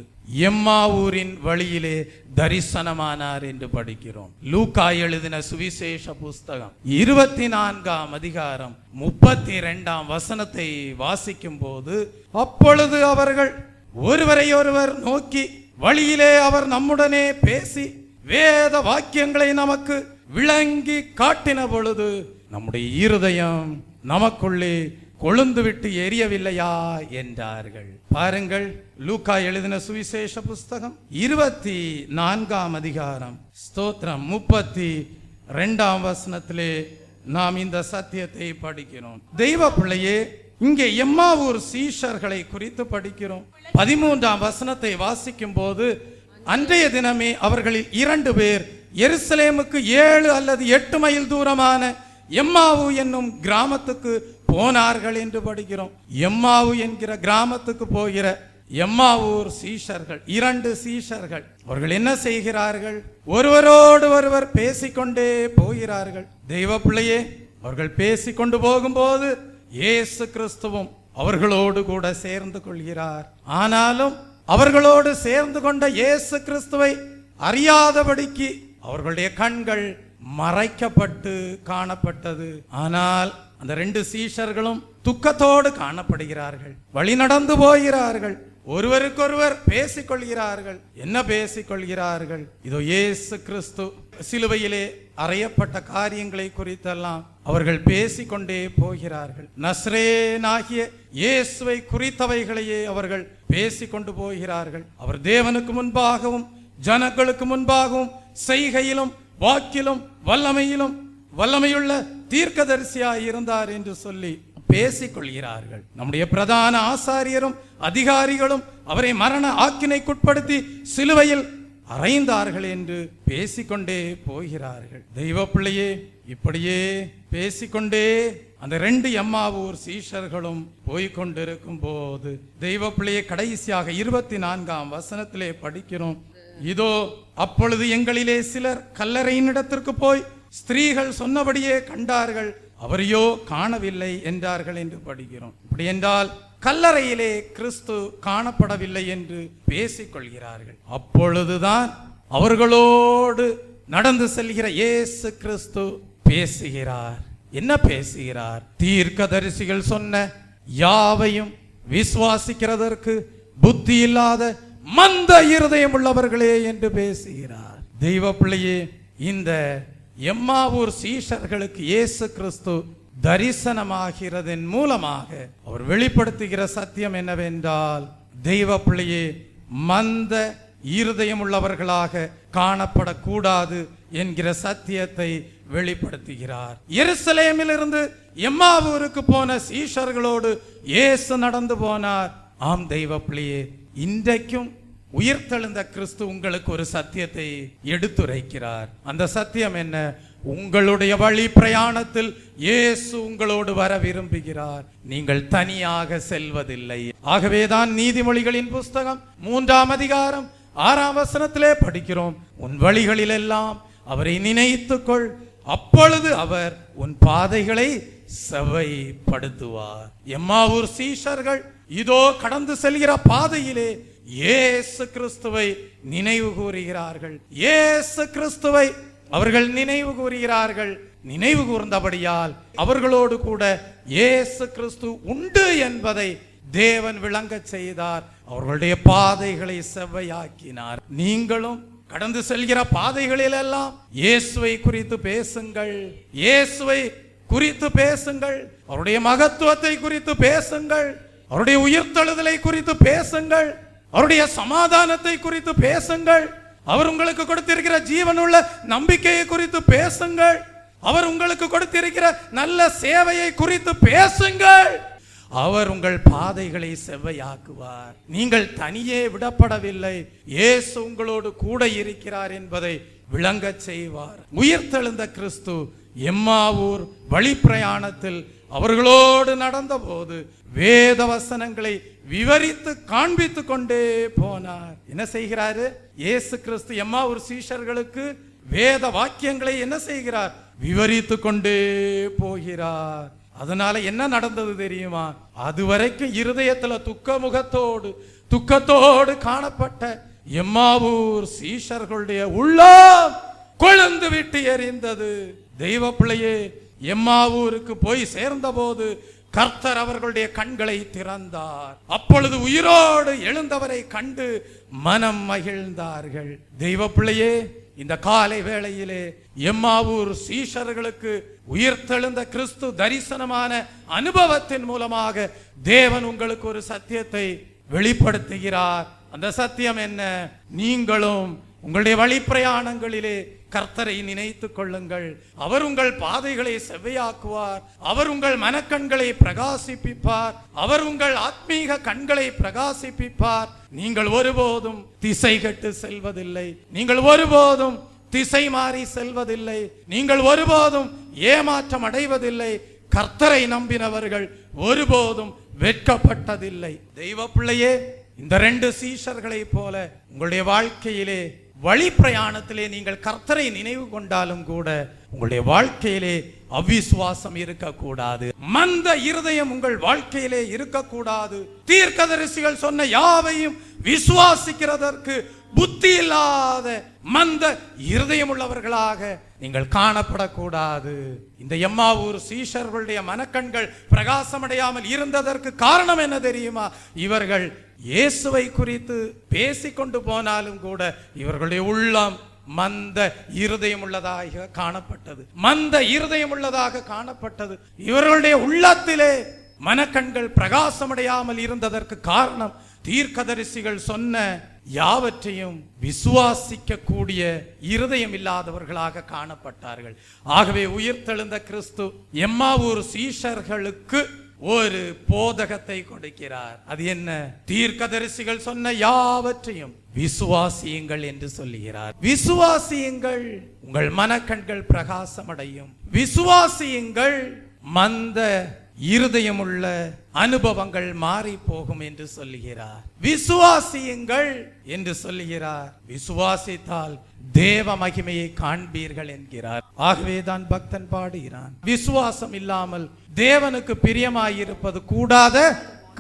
எம்மாவூரின் வழியிலே தரிசனமானார் என்று படிக்கிறோம். லூக்கா எழுதின சுவிசேஷ புஸ்தகம் 24ஆம் அதிகாரம் 32ஆம் வசனத்தை வாசிக்கும் போது, அப்பொழுது அவர்கள் ஒருவரை ஒருவர் நோக்கி, வழியிலே அவர் நம்முடனே பேசி வேத வாக்கியங்களை நமக்கு விளங்கி காட்டின பொழுது நம்முடைய இருதயம் நமக்குள்ளே கொழுந்து விட்டு எரியவில்லையா என்றார்கள். பாருங்கள், லூக்கா எழுதின சுவிசேஷ புஸ்தகம் 24ஆம் அதிகாரம் ஸ்தோத்திரம் 32ஆம் வசனத்திலே நாம் இந்த சத்தியத்தை படிக்கிறோம். தெய்வ பிள்ளையே, இங்கே எம்மாவூர் சீஷர்களை குறித்து படிக்கிறோம். 13ஆம் வசனத்தை வாசிக்கும் போது, அன்றைய தினமே அவர்களில் 2 பேர் எருசலேமுக்கு 7 அல்லது 8 மைல் தூரமான எம்மாவு என்னும் கிராமத்துக்கு போனார்கள் என்று படிக்கிறோம். எம்மாவு என்கிற கிராமத்துக்கு போகிற எம்மாவூர் சீஷர்கள், 2 சீஷர்கள், அவர்கள் என்ன செய்கிறார்கள்? ஒருவரோடு ஒருவர் பேசிக்கொண்டே போகிறார்கள். தெய்வ பிள்ளையே, அவர்கள் பேசிக்கொண்டு போகும்போது இயேசு கிறிஸ்துவும் அவர்களோடு கூட சேர்ந்து கொள்கிறார். ஆனாலும் அவர்களோடு சேர்ந்து கொண்ட இயேசு கிறிஸ்துவை அறியாதபடிக்கு அவர்களுடைய கண்கள் மறைக்கப்பட்டு காணப்பட்டது. ஆனால் அந்த 2 சீஷர்களும் துக்கத்தோடு காணப்படுகிறார்கள். வழி நடந்து போகிறார்கள். ஒருவருக்கொருவர் பேசிக்கொள்கிறார்கள். என்ன பேசிக்கொள்கிறார்கள்? இதோ இயேசு கிறிஸ்து சிலுவையிலே அறையப்பட்ட காரியங்களை குறித்தெல்லாம் அவர்கள் பேசிக்கொண்டே போகிறார்கள். நஸ்ரேனாகிய இயேசுவை குறித்தவைகளையே அவர்கள் பேசிக்கொண்டு போகிறார்கள். அவர் தேவனுக்கு முன்பாகவும் ஜனங்களுக்கு முன்பாகவும் செய்கையிலும் வாக்கிலும் வல்லமையுள்ள தீர்க்கதரிசியாய் இருந்தார் என்று சொல்லி பேசிக்கொள்கிறார்கள். நம்முடைய பிரதான ஆசாரியரும் அதிகாரிகளும் அவரை மரண ஆக்கினைக்குட்படுத்தி சிலுவையில் அறைந்தார்கள் என்று பேசிக்கொண்டே போகிறார்கள். தெய்வ பிள்ளையே, இப்படியே பேசிக்கொண்டே அந்த 2 எம்மாவூர் சீஷர்களும் போய்கொண்டிருக்கும் போது, தெய்வ பிள்ளையே, கடைசியாக 24ஆம் வசனத்திலே படிக்கிறோம். இதோ அப்பொழுது எங்களிலே சிலர் கல்லறையினிடத்திற்கு போய் ஸ்திரீகள் சொன்னபடியே கண்டார்கள், அவரையோ காணவில்லை என்றார்கள் என்று படிக்கிறோம். இப்படி என்றால் கல்லறையிலே கிறிஸ்து காணப்படவில்லை என்று பேசிக்கொள்கிறார்கள். அப்பொழுதுதான் அவர்களோடு நடந்து செல்கிற இயேசு கிறிஸ்து பேசுகிறார். என்ன பேசுகிறார்? தீர்க்கதரிசிகள் சொன்ன யாவையும் விசுவாசிக்கிறதற்கு புத்தி இல்லாத மந்த இருதயம் உள்ளவர்களே என்று பேசுகிறார். தெய்வ பிள்ளையே, இந்த எம்மாவூர் சீஷர்களுக்கு இயேசு கிறிஸ்து தரிசனமாகிறதன் மூலமாக அவர் வெளிப்படுத்துகிற சத்தியம் என்னவென்றால், தெய்வ பிள்ளையே, மந்த இருதயம் உள்ளவர்களாக காணப்படக்கூடாது என்கிற சத்தியத்தை வெளிப்படுத்துகிறார். எருசலேமிலிருந்து எம்மாவூருக்கு போன சீஷர்களோடு இயேசு நடந்து போனார். ஆம் தெய்வ பிள்ளையே, இன்றைக்கும் உயிர்த்தெழுந்த கிறிஸ்து உங்களுக்கு ஒரு சத்தியத்தை எடுத்துரைக்கிறார். அந்த சத்தியம் என்ன? உங்களுடைய வழி பிரயாணத்தில் இயேசு உங்களோடு வர விரும்புகிறார். நீங்கள் தனியாக செல்வதில்லை. ஆகவேதான் நீதிமொழிகளின் புஸ்தகம் 3ஆம் அதிகாரம் 6ஆம் வசனத்திலே படிக்கிறோம், உன் வழிகளில் எல்லாம் அவரை நினைத்துக்கொள், அப்பொழுது அவர் உன் பாதைகளை செவ்வைப்படுத்துவார். எம்மாவூர் சீஷர்கள் இதோ கடந்து செல்கிற பாதையிலே இயேசு கிறிஸ்துவை நினைவு கூறுகிறார்கள். இயேசு கிறிஸ்துவை அவர்கள் நினைவு கூறுகிறார்கள். நினைவு கூர்ந்தபடியால் அவர்களோடு கூட இயேசு கிறிஸ்து உண்டு என்பதை தேவன் விளங்க செய்தார். அவர்களுடைய பாதைகளை செவ்வையாக்கினார். நீங்களும் கடந்து செல்கிற பாதைகளில் எல்லாம் இயேசுவை குறித்து பேசுங்கள். இயேசுவை குறித்து பேசுங்கள். அவருடைய மகத்துவத்தை குறித்து பேசுங்கள். அவருடைய உயிர்த்தெழுதலை குறித்து பேசுங்கள். அவருடைய சமாதானத்தை குறித்து பேசுங்கள். அவர் உங்களுக்கு கொடுத்திருக்கிற ஜீவனுள்ள நம்பிக்கையை குறித்து பேசுங்கள். அவர் உங்களுக்கு கொடுத்திருக்கிற நல்ல சேவையை குறித்து பேசுங்கள். அவர் உங்கள் பாதைகளை செவ்வையாக்குவார். நீங்கள் தனியே விடப்படவில்லை. இயேசு உங்களோடு கூட இருக்கிறார் என்பதை விளங்க செய்வார். உயிர்த்தெழுந்த கிறிஸ்து எம்மாவூர் வழி பிரயாணத்தில் அவர்களோடு நடந்த போது வேத வசனங்களை விவரித்து காண்பித்து கொண்டே போனார். என்ன செய்கிறாரு? இயேசு கிறிஸ்து எம்மாவூர் சீஷர்களுக்கு வேத வாக்கியங்களை என்ன செய்கிறார்? விவரித்து கொண்டே போகிறார். அதனால என்ன நடந்தது தெரியுமா? அதுவரைக்கும் இருதயத்துல துக்கத்தோடு காணப்பட்ட எம்மாவூர் சீஷர்களுடைய உள்ளம் கொழுந்து விட்டு எரிந்தது. தெய்வ பிள்ளையே, எம்மாவூருக்கு போய் சேர்ந்த போது கர்த்தர் அவர்களுடைய கண்களை திறந்தார். அப்பொழுது உயிரோடு எழுந்தவரை கண்டு மனம் மகிழ்ந்தார்கள். தெய்வ பிள்ளையே, இந்த காலை வேளையிலே எம்மாவூர் சீஷர்களுக்கு உயிர்த்தெழுந்த கிறிஸ்து தரிசனமான அனுபவத்தின் மூலமாக தேவன் உங்களுக்கு ஒரு சத்தியத்தை வெளிப்படுத்துகிறார். அந்த சத்தியம் என்ன? நீங்களும் உங்களுடைய வழி பிரயாணங்களிலே கர்த்தரை நினைத்துக் கொள்ளுங்கள். அவர் உங்கள் பாதைகளை செவ்வையாக்குவார். அவர் உங்கள் மனக்கண்களை பிரகாசிப்பிப்பார். அவர் உங்கள் ஆத்மீக கண்களை பிரகாசிப்பிப்பார். நீங்கள் ஒருபோதும் திசை கெட்டு செல்வதில்லை. நீங்கள் ஒருபோதும் திசை மாறி செல்வதில்லை. நீங்கள் ஒருபோதும் ஏமாற்றம் அடைவதில்லை. கர்த்தரை நம்பினவர்கள் ஒருபோதும் வெட்கப்பட்டதில்லை. தெய்வ பிள்ளையே, இந்த 2 சீஷர்களை போல உங்களுடைய வாழ்க்கையிலே வழி பிரயாணத்திலே நீங்கள் கர்த்தரை நினைவு கொண்டாலும் கூட உங்களுடைய வாழ்க்கையிலே அவிசுவாசம் இருக்கக்கூடாது. மந்த இருதயம் உங்கள் வாழ்க்கையிலே இருக்கக்கூடாது. தீர்க்கதரிசிகள் சொன்ன யாவையும் விசுவாசிக்கிறதற்கு புத்தி இல்லாத மந்த இருதயம் உள்ளவர்களாக நீங்கள் காணப்படக்கூடாது. இந்த எம்மாவூர் சீஷர்களுடைய மனக்கண்கள் பிரகாசமடையாமல் இருந்ததற்கு காரணம் என்ன தெரியுமா? இவர்கள் இயேசுவை குறித்து பேசிக்கொண்டு போனாலும் கூட இவர்களுடைய உள்ளம் மந்த இருதயம் உள்ளதாக காணப்பட்டது. மந்த இருதயம் உள்ளதாக காணப்பட்டது. இவர்களுடைய உள்ளத்திலே மனக்கண்கள் பிரகாசமடையாமல் இருந்ததற்கு காரணம் தீர்க்கதரிசிகள் சொன்ன யாவற்றையும் விசுவாசிக்க கூடிய இருதயம் இல்லாதவர்களாக காணப்பட்டார்கள். ஆகவே உயிர்த்தெழுந்த கிறிஸ்து எம்மாவூர் சீஷர்களுக்கு ஒரு போதகத்தை கொடுக்கிறார். அது என்ன? தீர்க்கதரிசிகள் சொன்ன யாவற்றையும் விசுவாசியுங்கள் என்று சொல்லுகிறார். விசுவாசியுங்கள், உங்கள் மனக்கண்கள் பிரகாசமடையும். விசுவாசியுங்கள், மந்த இருதயமுள்ள அனுபவங்கள் மாறி போகும் என்று சொல்லுகிறார். விசுவாசியுங்கள் என்று சொல்லுகிறார். விசுவாசித்தால் தேவ மகிமையை காண்பீர்கள் என்கிறார். ஆகவேதான் பக்தன் பாடுகிறான், விசுவாசம் இல்லாமல் தேவனுக்கு பிரியமாயிருப்பது கூடாத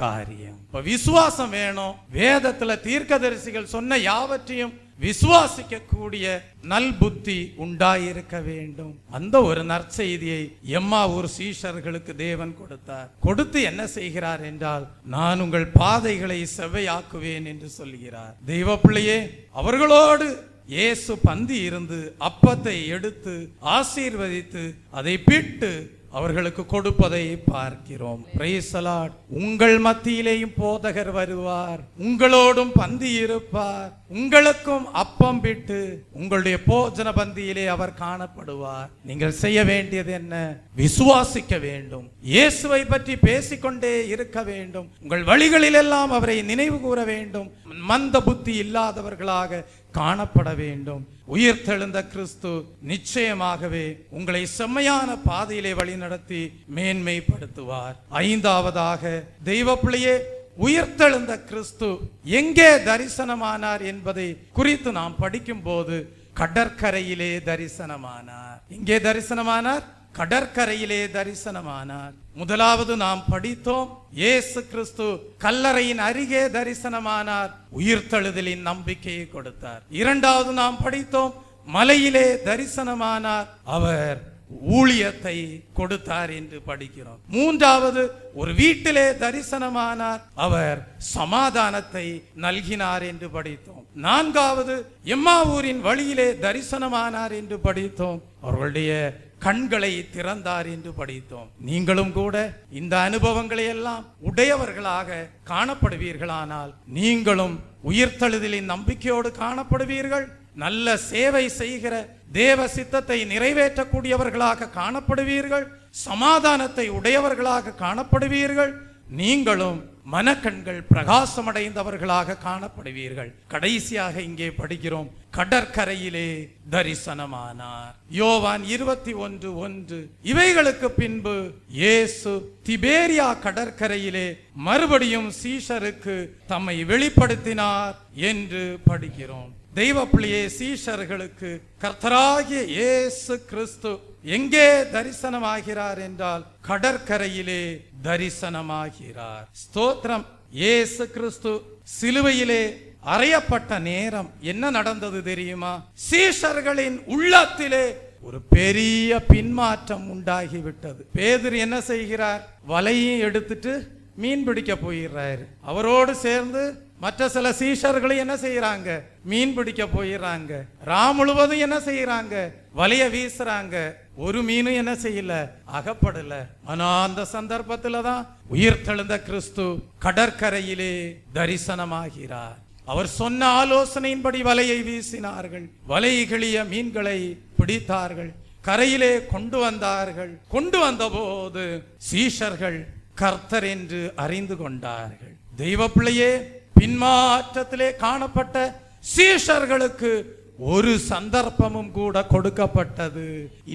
காரியம். இப்ப விசுவாசம் வேணும். வேதத்துல தீர்க்கதரிசிகள் சொன்ன யாவற்றையும் விசுவாசிக்க கூடிய நல் புத்தி உண்டாயிருக்க வேண்டும். அந்த ஒரு நற்செய்தியை எம்மாவூர் சீஷர்களுக்கு தேவன் கொடுத்தார். கொடுத்து என்ன செய்கிறார் என்றால், நான் உங்கள் பாதைகளை செவ்வையாக்குவேன் என்று சொல்கிறார். தெய்வ பிள்ளையே, அவர்களோடு இயேசு பந்தி இருந்து அப்பத்தை எடுத்து ஆசீர்வதித்து அதை பிட்டு அவர்களுக்கு கொடுப்பதை பார்க்கிறோம். Praise the Lord. உங்கள் மத்தியிலேயும் போதகர் வருவார், உங்களோடும் பந்தி இருப்பார், உங்களுக்கும் அப்பம் விட்டு உங்களுடைய போஜன பந்தியிலே அவர் காணப்படுவார். நீங்கள் செய்ய வேண்டியது என்ன? விசுவாசிக்க வேண்டும், இயேசுவை பற்றி பேசிக்கொண்டே இருக்க வேண்டும், உங்கள் வழிகளில் எல்லாம் அவரை நினைவு கூற வேண்டும், மந்த புத்தி இல்லாதவர்களாக காணப்பட வேண்டும். உயிர்த்தெழுந்த கிறிஸ்து நிச்சயமாகவே உங்களை செம்மையான பாதையிலே வழிநடத்தி மேன்மைப்படுத்துவார். ஐந்தாவதாக, தெய்வ பிள்ளையே, உயிர்த்தெழுந்த கிறிஸ்து எங்கே தரிசனமானார் என்பதை குறித்து நாம் படிக்கும் போது கடற்கரையிலே தரிசனமானார். எங்கே தரிசனமானார்? கடற்கரையிலே தரிசனமானார். முதலாவது நாம் படித்தோம், இயேசு கிறிஸ்து கல்லறையின் அருகே தரிசனமானார், உயிர்த்தெழுதலின் நம்பிக்கையை கொடுத்தார். இரண்டாவது நாம் படித்தோம், மலையிலே தரிசனமானார், அவர் ஊழியத்தை கொடுத்தார் என்று படிக்கிறோம். மூன்றாவது, ஒரு வீட்டிலே தரிசனமானார், அவர் சமாதானத்தை நல்கினார் என்று படித்தோம். நான்காவது, எம்மாவூரின் வழியிலே தரிசனமானார் என்று படித்தோம், அவர்களுடைய கண்களை திறந்தார் என்று படித்தோம். நீங்களும் கூட இந்த அனுபவங்களை எல்லாம் உடையவர்களாக காணப்படுவீர்களானால் நீங்களும் உயிர்த்தெழுதலின் நம்பிக்கையோடு காணப்படுவீர்கள். நல்ல சேவை செய்கிற தேவ சித்தத்தை நிறைவேற்றக்கூடியவர்களாக காணப்படுவீர்கள். சமாதானத்தை உடையவர்களாக காணப்படுவீர்கள். நீங்களும் மனக்கண்கள் பிரகாசமடைந்தவர்களாக காணப்படுவீர்கள். கடைசியாக இங்கே படிக்கிறோம், கடற்கரையிலே தரிசனமானார். யோவான் 21:1. இவைகளுக்கு பின்பு இயேசு திபேரியா கடற்கரையிலே மறுபடியும் சீஷருக்கு தம்மை வெளிப்படுத்தினார் என்று படிக்கிறோம். தெய்வ பிள்ளையே, சீஷர்களுக்கு கர்த்தராகிய இயேசு கிறிஸ்து எங்கே தரிசனமாகிறார் என்றால் கடற்கரையிலே தரிசனமாகிறார். ஸ்தோத்திரம். இயேசு கிறிஸ்து சிலுவையிலே அறையப்பட்ட நேரம் என்ன நடந்தது தெரியுமா? சீஷர்களின் உள்ளத்திலே ஒரு பெரிய பின்மாற்றம் உண்டாகிவிட்டது. பேதுரு என்ன செய்கிறார்? வலையும் எடுத்துட்டு மீன் பிடிக்க போயிடுறாரு. அவரோடு சேர்ந்து மற்ற சில சீஷர்கள் என்ன செய்யறாங்க? மீன் பிடிக்க போயிடுறாங்க. முழுவதும் என்ன செய்யறாங்க? வலைய வீசுறாங்க. ஒரு மீனும் என்ன செய்யல? அகப்படல. ஆனா அந்த சந்தர்ப்பத்துல தான் உயிர்த்தெழுந்த கிறிஸ்து கடற்கரையிலே தரிசனமாகிறார். அவர் சொன்ன ஆலோசனையின்படி வலையை வீசினார்கள். வலை கிளிய மீன்களை பிடித்தார்கள், கரையிலே கொண்டு வந்தார்கள். கொண்டு வந்த போது சீஷர்கள் கர்த்தர் என்று அறிந்து கொண்டார்கள். தெய்வ பிள்ளையே, பின்மாற்றத்திலே காணப்பட்ட சீஷர்களுக்கு ஒரு சந்தர்ப்பமும் கூட கொடுக்கப்பட்டது.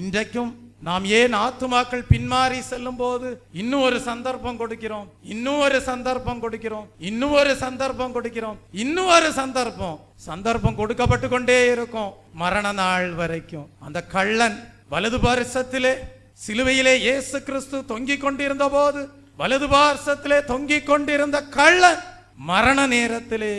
இன்றைக்கும் நாம் ஏன் ஆத்துமாக்கள் பின்மாறி செல்லும் போது இன்னும் ஒரு சந்தர்ப்பம் கொடுக்கிறோம், இன்னும் ஒரு சந்தர்ப்பம் கொடுக்கிறோம், இன்னும் ஒரு சந்தர்ப்பம் கொடுக்கிறோம், இன்னும் ஒரு சந்தர்ப்பம் கொடுக்கப்பட்டு கொண்டே இருக்கும் மரண நாள் வரைக்கும். அந்த கள்ளன் வலது பார்சத்திலே சிலுவையிலே இயேசு கிறிஸ்து தொங்கிக் கொண்டிருந்த போது வலது பார்சத்திலே தொங்கிக் கொண்டிருந்த கள்ளன் மரண நேரத்திலே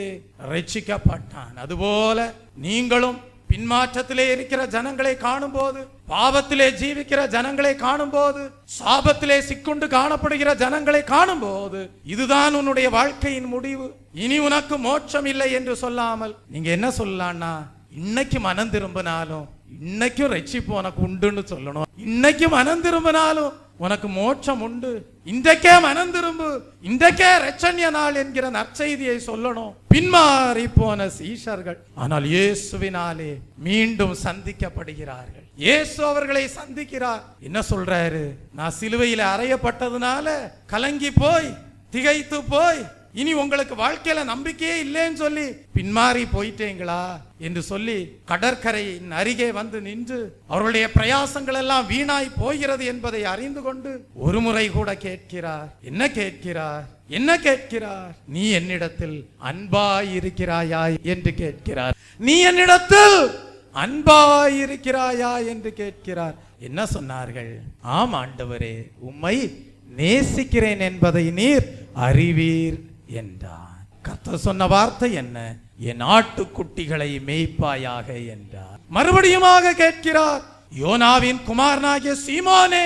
ரட்சிக்கப்பட்டான். அதுபோல நீங்களும் பின்மாற்றத்திலே இருக்கிற ஜனங்களை காணும் போது, பாவத்திலே ஜீவிக்கிற ஜனங்களை காணும் போது, சாபத்திலே சிக்குண்டு காணப்படுகிற ஜனங்களை காணும் போது, இதுதான் உன்னுடைய வாழ்க்கையின் முடிவு, இனி உனக்கு மோட்சம் இல்லை என்று சொல்லாமல் நீங்க என்ன சொல்லலாம்னா, இன்னைக்கு மனம் திரும்பினாலும் இன்னைக்கும் ரட்சிப்பு உனக்கு உண்டுன்னு சொல்லணும். இன்னைக்கு மனம் திரும்பினாலும் உனக்கு மோட்சம் உண்டு, இன்றைக்கே மனம் திரும்பு, இன்றைக்கே ரட்சண்ய நாள் என்கிற நற்செய்தியை சொல்லணும். பின்மாறி போன சீஷர்கள் ஆனால் இயேசுவினாலே மீண்டும் சந்திக்கப்படுகிறார்கள். இயேசு அவர்களை சந்திக்கிறார். என்ன சொல்றாரு? நான் சிலுவையில அறையப்பட்டதுனால கலங்கி போய் திகைத்து போய் இனி உங்களுக்கு வாழ்க்கையில நம்பிக்கையே இல்லைன்னு சொல்லி பின்மாறி போயிட்டீங்களா என்று சொல்லி கடற்கரையின் அருகே வந்து நின்று அவருடைய பிரயாசங்கள் எல்லாம் வீணாய் போகிறது என்பதை அறிந்து கொண்டு ஒரு முறை கூட கேட்கிறார். என்ன கேட்கிறார்? என்ன கேட்கிறார்? நீ என்னிடத்தில் அன்பாய் இருக்கிறாயா என்று கேட்கிறார். நீ என்னிடத்தில் அன்பாய் இருக்கிறாயா என்று கேட்கிறார். என்ன சொன்னார்கள்? ஆம் ஆண்டவரே, உம்மை நேசிக்கிறேன் என்பதை நீர் அறிவீர் என்றார். கர்த்தர் சொன்ன வார்த்தை என்ன? என் ஆட்டுக்குட்டிகளை மேய்ப்பாயாக என்றார். மறுபடியுமாக கேட்கிறார், யோனாவின் குமாரனாகிய சீமோனே.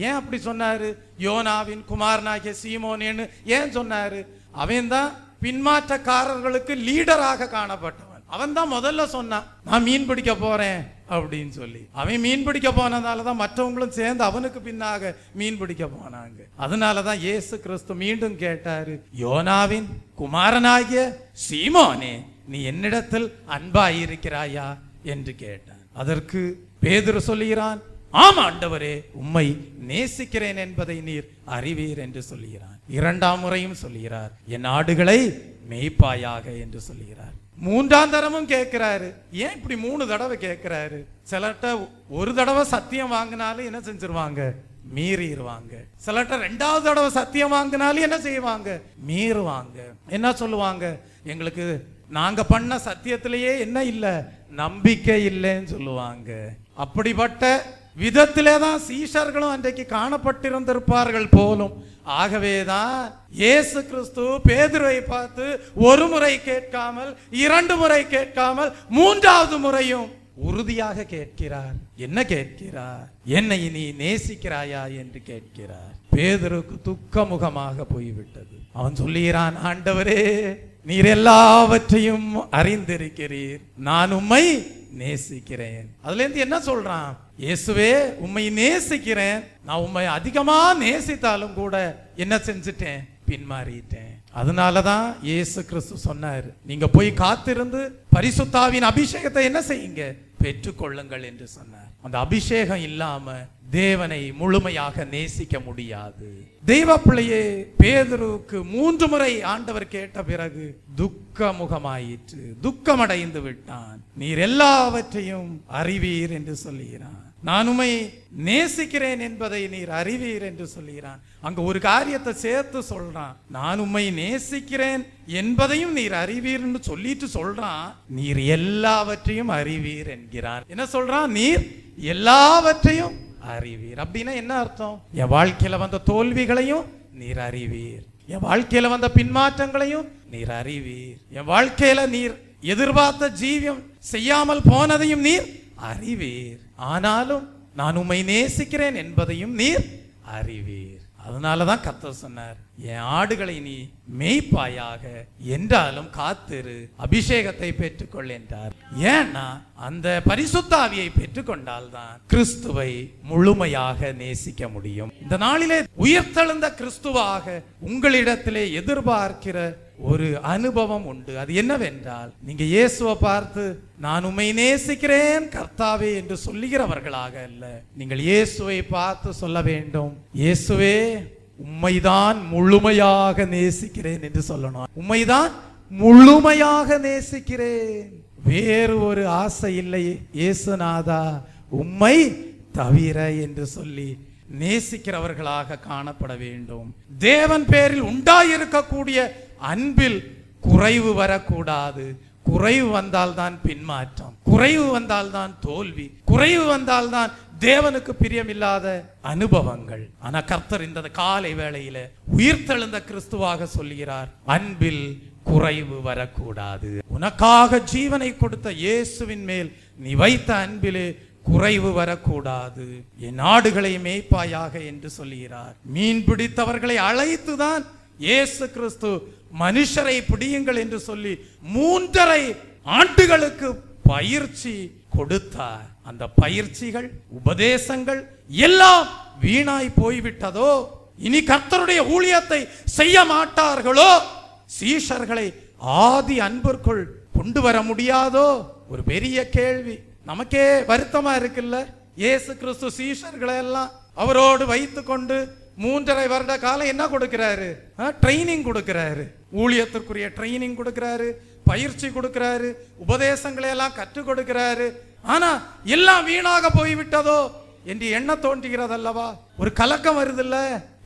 ஏன் அப்படி சொன்னாரு? யோனாவின் குமாரனாகிய சீமோனேன்னு ஏன் சொன்னாரு? அவன் தான் பின்மாற்றக்காரர்களுக்கு லீடராக காணப்பட்டவன். அவன் தான் முதல்ல சொன்னான், நான் மீன் பிடிக்க போறேன் அப்படின்னு சொல்லி. அவன் மீன் பிடிக்க போனதாலதான் மற்றவங்களும் சேர்ந்து அவனுக்கு பின்னாக மீன் பிடிக்க போனாங்க. அதனாலதான் இயேசு கிறிஸ்து மீண்டும் கேட்டாரு, யோனாவின் குமாரனாகிய சீமோனே, நீ என்னிடத்தில் அன்பாயிருக்கிறாயா என்று கேட்டான். அதற்கு பேதுரு சொல்லுகிறான், ஆம் ஆண்டவரே, உம்மை நேசிக்கிறேன் என்பதை நீர் அறிவீர் என்று சொல்லுகிறான். இரண்டாம் முறையும் சொல்லுகிறார், என் ஆடுகளை மேய்ப்பாயாக என்று சொல்லுகிறார். மூன்றாம் தரமும் கேட்கிறாரு. ஏன் இப்படி 3 தடவை கேட்கிறாரு? சிலர்ட்ட ஒரு தடவை சத்தியம் வாங்கினாலும் என்ன செஞ்சிருவாங்க? மீறிடுவாங்க. சிலர்ட்ட 2வது தடவை சத்தியம் வாங்கினாலும் என்ன செய்வாங்க? மீறுவாங்க. என்ன சொல்லுவாங்க? எங்களுக்கு நாங்க பண்ண சத்தியத்திலேயே என்ன இல்ல, நம்பிக்கை இல்லைன்னு சொல்லுவாங்க. அப்படிப்பட்ட விதத்திலே தான் சீஷர்களும் அன்றைக்கு காணப்பட்டிருந்திருப்பார்கள் போலும். ஆகவேதான் இயேசு கிறிஸ்து பேதுருவை பார்த்து ஒரு முறை கேட்காமல், 2 முறை கேட்காமல், 3வது முறையும் உறுதியாக கேட்கிறார். என்ன கேட்கிறார்? என்னை நீ நேசிக்கிறாயா என்று கேட்கிறார். பேதுருக்கு துக்கமுகமாக போய்விட்டது. அவன் சொல்லுகிறான், ஆண்டவரே, நீர் எல்லாவற்றையும் அறிந்திருக்கிறீர், நான் உம்மை நேசிக்கிறேன். அதுல இருந்து என்ன சொல்றான்? இயேசுவே, உம்மை நேசிக்கிறேன், நான் உம்மை அதிகமா நேசித்தாலும் கூட என்ன செஞ்சுட்டேன்? பின்மாறிட்டேன். அதனாலதான் இயேசு கிறிஸ்து சொன்னார், நீங்க போய் காத்திருந்து பரிசுத்தாவின் அபிஷேகத்தை என்ன செய்யுங்க? பெற்றுக்கொள்ளுங்கள் என்று சொன்னார். அந்த அபிஷேகம் இல்லாம தேவனை முழுமையாக நேசிக்க முடியாது. தெய்வ பிள்ளையே, பேதுருக்கு 3 முறை ஆண்டவர் கேட்ட பிறகு துக்கமுகமாயிற்று, துக்கமடைந்து விட்டான். நீர் எல்லாவற்றையும் அறிவீர் என்று சொல்லுகிறான். நான் உம்மை நேசிக்கிறேன் என்பதை நீர் அறிவீர் என்று சொல்லுகிறான். அங்க ஒரு காரியத்தை சேர்த்து சொல்றான், நான் உம்மை நேசிக்கிறேன் என்பதையும் நீர் அறிவீர் என்று சொல்லிட்டு சொல்றான், நீர் எல்லாவற்றையும் அறிவீர் என்கிறான். என்ன சொல்றான்? நீர் எல்லாவற்றையும் அறிவீர். அப்படின்னா என்ன அர்த்தம்? என் வாழ்க்கையில வந்த தோல்விகளையும் நீர் அறிவீர், என் வாழ்க்கையில வந்த பின்மாற்றங்களையும் நீர் அறிவீர், என் வாழ்க்கையில நீர் எதிர்பார்த்த ஜீவியம் செய்யாமல் போனதையும் நீர் அறிவீர். ஆனாலும் நான் உம்மை நேசிக்கிறேன் என்பதையும் நீர் அறிவீர். அதனாலதான் கர்த்தர் சொன்னார், என் ஆடுகளை நீ மேய்ப்பாயாக, என்றாலும் காத்திரு, அபிஷேகத்தை பெற்றுக்கொள் என்றார். ஏன்னா அந்த பரிசுத்த ஆவியை பெற்றுக்கொண்டால் தான் கிறிஸ்துவை முழுமையாக நேசிக்க முடியும். இந்த நாளிலே உயிர்த்தெழுந்த கிறிஸ்துவாக உங்களிடத்திலே எதிர்பார்க்கிற ஒரு அனுபவம் உண்டு. அது என்னவென்றால், நீங்க இயேசுவை பார்த்து நான் உம்மை நேசிக்கிறேன் கர்த்தாவே என்று சொல்லுகிறவர்களாக அல்ல, நீங்கள் இயேசுவை பார்த்து சொல்ல வேண்டும், இயேசுவே, உம்மைதான் முழுமையாக நேசிக்கிறேன் என்று சொல்லணும். உம்மைதான் முழுமையாக நேசிக்கிறேன், வேறு ஒரு ஆசை இல்லை இயேசுநாதா உம்மை தவிர என்று சொல்லி நேசிக்கிறவர்களாக காணப்பட வேண்டும். தேவன் பேரில் உண்டாயிருக்கக்கூடிய அன்பில் குறைவு வரக்கூடாது. குறைவு வந்தால்தான் பின்மாற்றம், குறைவு வந்தால்தான் தோல்வி, குறைவு வந்தால்தான் தேவனுக்கு பிரியமில்லாத அனுபவங்கள். ஆனா கர்த்தர் இந்த காலை வேளையில உயிர்த்தெழுந்த கிறிஸ்துவாக சொல்கிறார், அன்பில் குறைவு வரக்கூடாது. உனக்காக ஜீவனை கொடுத்த இயேசுவின் மேல் நீ வைத்த அன்பிலே குறைவு வரக்கூடாது. என் ஆடுகளை மேய்ப்பாயாக என்று சொல்கிறார். மீன் பிடித்தவர்களை அழைத்துதான் இயேசு கிறிஸ்து மனுஷரை பிடியுங்கள் என்று சொல்லி 3.5 ஆண்டுகளுக்கு பயிற்சி கொடுத்தார். அந்த பயிற்சிகள், உபதேசங்கள் எல்லாம் வீணாய் போய்விட்டதோ? இனி கர்த்தருடைய ஊழியத்தை செய்ய மாட்டார்களோ? சீஷர்களை ஆதி அன்பிற்குள் கொண்டு வர முடியாதோ? ஒரு பெரிய கேள்வி. நமக்கே வருத்தமா இருக்குல்ல? இயேசு கிறிஸ்து சீஷர்களை எல்லாம் அவரோடு வைத்து கொண்டு 3.5 வருட காலம் என்ன கொடுக்கிறாரு? ட்ரைனிங் கொடுக்கிறாரு, ஊழியத்திற்குரிய ட்ரைனிங் கொடுக்கிறாரு, பயிற்சி கொடுக்கிறாரு, உபதேசங்களை எல்லாம் கற்றுக் கொடுக்கிறாரு. ஆனா எல்லாம் வீணாக போய்விட்டதோ என்று எண்ண தோன்றுகிறதல்லவா? ஒரு கலக்கம் வருதில்ல,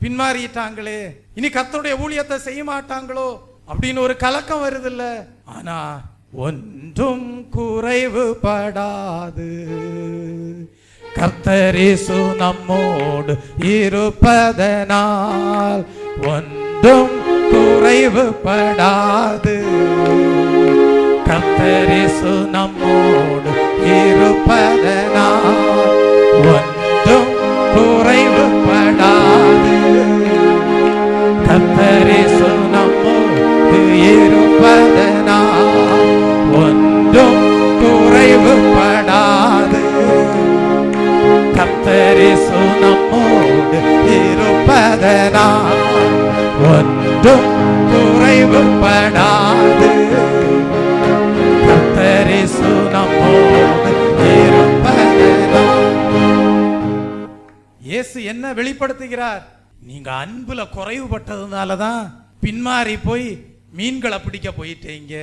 பின்மாறிட்டாங்களே, இனி கர்த்தருடைய ஊழியத்தை செய்ய மாட்டாங்களோ அப்படின்னு ஒரு கலக்கம் வருதில்ல. ஆனா ஒன்றும் குறைவுபடாது, கர்த்தர் இயேசு நம்மோடு இருப்பதனால் ஒன்றும் குறைவுபடாது, கர்த்தர் இயேசு நம்மோடு இருப்பதனால் ஒன்றும் குறைவுபடாது, கர்த்தர் இயேசு நம்மோடு இருப்பதனால் ஒன்றும் என்ன வெளிப்படுத்துகிறார்? நீங்க அன்புல குறைவுபட்டதுனாலதான் பின்மாறி போய் மீன்களை பிடிக்க போயிட்டீங்க.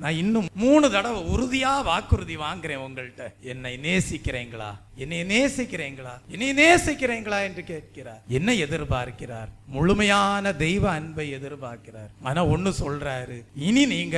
நான் இன்னும் 3 தடவை உறுதியா வாக்குறுதி வாங்குறேன் உங்கள்கிட்ட. என்னை நேசிக்கிறீங்களா, என்னை நேசிக்கிறீங்களா, என்னை நேசிக்கிறீங்களா என்று கேட்கிறார். என்ன எதிர்பார்க்கிறார்? முழுமையான தெய்வ அன்பை எதிர்பார்க்கிறார். ஆனா ஒண்ணு சொல்றாரு, இனி நீங்க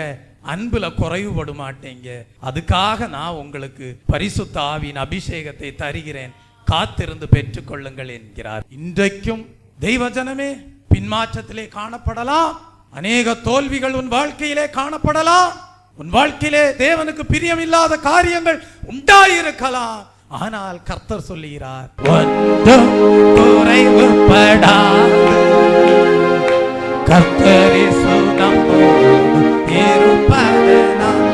அன்புல குறைவுபட மாட்டீங்க, அதுக்காக நான் உங்களுக்கு பரிசுத்த ஆவியின் அபிஷேகத்தை தருகிறேன், காத்திருந்து பெற்றுக்கொள்ளுங்கள் என்கிறார். இன்றைக்கும் தெய்வ ஜனமே பின்மாற்றத்திலே காணப்படலாம். அநேக தோல்விகள் உன் வாழ்க்கையிலே காணப்படலாம். உன் வாழ்க்கையிலே தேவனுக்கு பிரியமில்லாத காரியங்கள் உண்டாயிருக்கலாம். ஆனால் கர்த்தர் சொல்லுகிறார், ஒன்றும் குறைவுபடாது, கர்த்தர் இயேசு நம்மோடு இருப்பதனால்.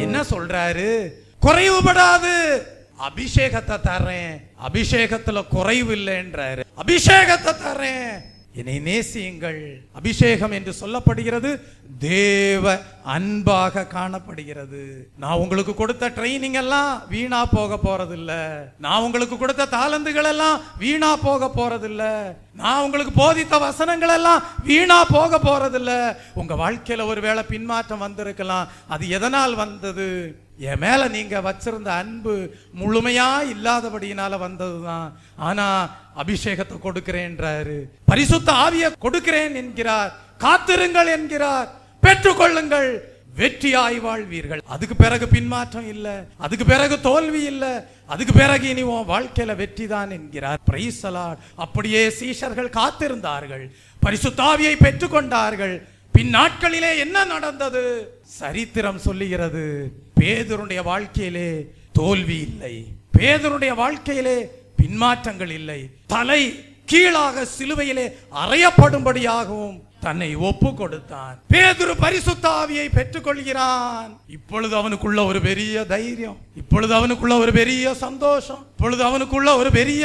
என்ன சொல்றாரு? குறைவுபடாது, அபிஷேகத்தை தர்றேன், அபிஷேகத்துல குறைவு இல்லைன்றாரு. அபிஷேகத்தை தர்றேன், என்னை நேசியுங்கள். அபிஷேகம் என்று சொல்லப்படுகிறது தேவ அன்பாக காணப்படுகிறது. நான் உங்களுக்கு கொடுத்த ட்ரைனிங் எல்லாம் வீணா போக போறதில்ல. நான் உங்களுக்கு கொடுத்த தாளந்துகள் எல்லாம் வீணா போக போறதில்ல. நான் உங்களுக்கு போதித்த வசனங்கள் எல்லாம் வீணா போக போறதில்ல. உங்க வாழ்க்கையில ஒருவேளை பின்மாற்றம் வந்திருக்கலாம். அது எதனால் வந்தது? என் மேல நீங்க வச்சிருந்த அன்பு முழுமையா இல்லாதபடியினால வந்ததுதான். ஆனா அபிஷேகத்தை கொடுக்கிறேன்றாரு, பரிசுத்த ஆவியை கொடுக்கிறேன் என்கிறார், காத்திருங்கள் என்கிறார், பெற்றுக்கொள்ளுங்கள், வெற்றியாய் வாழ்வீர்கள். அதுக்கு பிறகு பின்மாற்றம் இல்ல, அதுக்கு பிறகு தோல்வி இல்ல, அதுக்கு பிறகு இனி உன் வாழ்க்கையில வெற்றி தான் என்கிறார். Praise the Lord. அப்படியே சீஷர்கள் காத்திருந்தார்கள், பரிசுத்த ஆவியை பெற்றுக்கொண்டார்கள். பின் நாட்களிலே என்ன நடந்தது? சரித்திரம் சொல்லுகிறது, பேதுருடைய வாழ்க்கையிலே தோல்வி இல்லை, பேதுருடைய வாழ்க்கையிலே பின்மாற்றங்கள் இல்லை. தலை கீழாக சிலுவையிலே அறையப்படும்படியாகவும் தன்னை ஒப்பு கொடுத்தான். பேதுரு பரிசுத்த ஆவியை பெற்றுக் கொள்கிறான். இப்பொழுது அவனுக்குள்ள ஒரு பெரிய தைரியம், இப்பொழுது அவனுக்குள்ள ஒரு பெரிய சந்தோஷம், இப்பொழுது அவனுக்குள்ள ஒரு பெரிய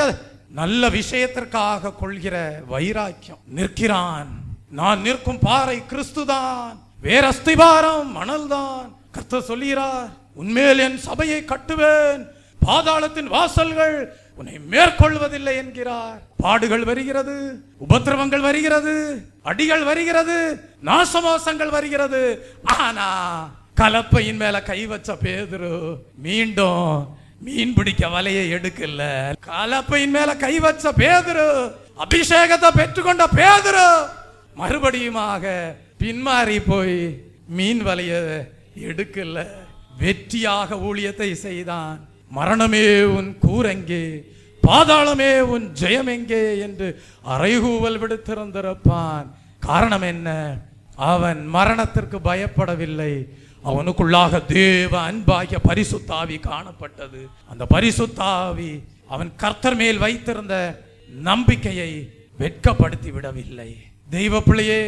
நல்ல விஷயத்திற்காக கொள்கிற வைராக்கியம். நிற்கிறான். நான் நிற்கும் பாறை கிறிஸ்துதான், வேற அஸ்திபாரம் மணல் தான். கர்த்தர் சொல்கிறார், உன்மேல் என் சபையை கட்டுவேன், பாதாளத்தின் வாசல்கள் உன்னை மேற்கொள்வதில்லை என்கிறார். பாடுகள் வருகிறது, உபத்திரவங்கள் வருகிறது, அடிகள் வருகிறது, நாசமோசங்கள் வருகிறது. ஆனா கலப்பையின் மேல கை வச்ச பேதுரு மீண்டும் மீன் பிடிக்க வலையை எடுக்கல. கலப்பையின் மேல கை வச்ச பேதுரு, அபிஷேகத்தை பெற்றுக்கொண்ட பேதுரு மறுபடியுமாக பின்மாறி போய் மீன் வலைய எடுக்கல. வெற்றியாக ஊழியத்தை செய்தான். மரணமே உன் கூரெங்கே, பாதாளமே உன் ஜெயம் எங்கே என்று அறைகூவல் விடுத்திருந்திருப்பான். காரணம் என்ன? அவன் மரணத்திற்கு பயப்படவில்லை. அவனுக்குள்ளாக தேவ அன்பாகிய பரிசுத்த ஆவி காணப்பட்டது. அந்த பரிசுத்த ஆவி அவன் கர்த்தர் மேல் வைத்திருந்த நம்பிக்கையை வெட்கப்படுத்தி விடவில்லை. தெய்வ பிள்ளையே,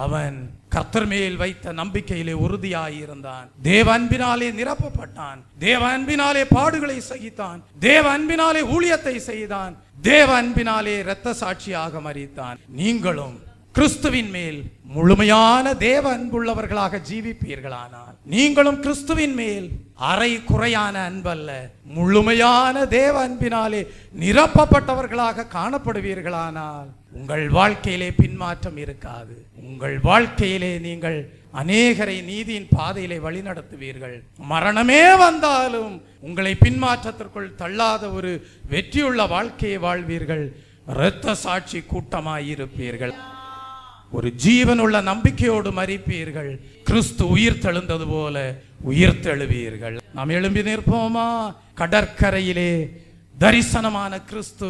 அவன் கர்த்தர் மேல் வைத்த நம்பிக்கையிலே உறுதியாயிருந்தான். தேவ அன்பினாலே நிரப்பப்பட்டான், தேவ அன்பினாலே பாடுகளை சகித்தான், தேவ அன்பினாலே ஊழியத்தை செய்தான், தேவ அன்பினாலே இரத்த சாட்சியாக மரித்தான். நீங்களும் கிறிஸ்துவின் மேல் முழுமையான தேவ அன்புள்ளவர்களாக ஜீவிப்பீர்களானால், நீங்களும் கிறிஸ்துவின் மேல் அரை குறையான அன்பல்ல, முழுமையான தேவ அன்பினாலே நிரப்பப்பட்டவர்களாக காணப்படுவீர்களானால், உங்கள் வாழ்க்கையிலே பின்மாற்றம் இருக்காது. உங்கள் வாழ்க்கையிலே நீங்கள் அநேகரை நீதியின் பாதையிலே வழி நடத்துவீர்கள். மரணமே வந்தாலும் உங்களை பின்மாற்றத்திற்குள் தள்ளாத ஒரு வெற்றியுள்ள வாழ்க்கையை வாழ்வீர்கள். இரத்த சாட்சி கூட்டமாயிருப்பீர்கள். ஒரு ஜீவனுள்ள நம்பிக்கையோடு மரிப்பீர்கள். கிறிஸ்து உயிர் தெழுந்தது போல உயிர் தெழுவீர்கள். நாம் எழும்பி நிற்போமா? கடற்கரையிலே தரிசனமான கிறிஸ்து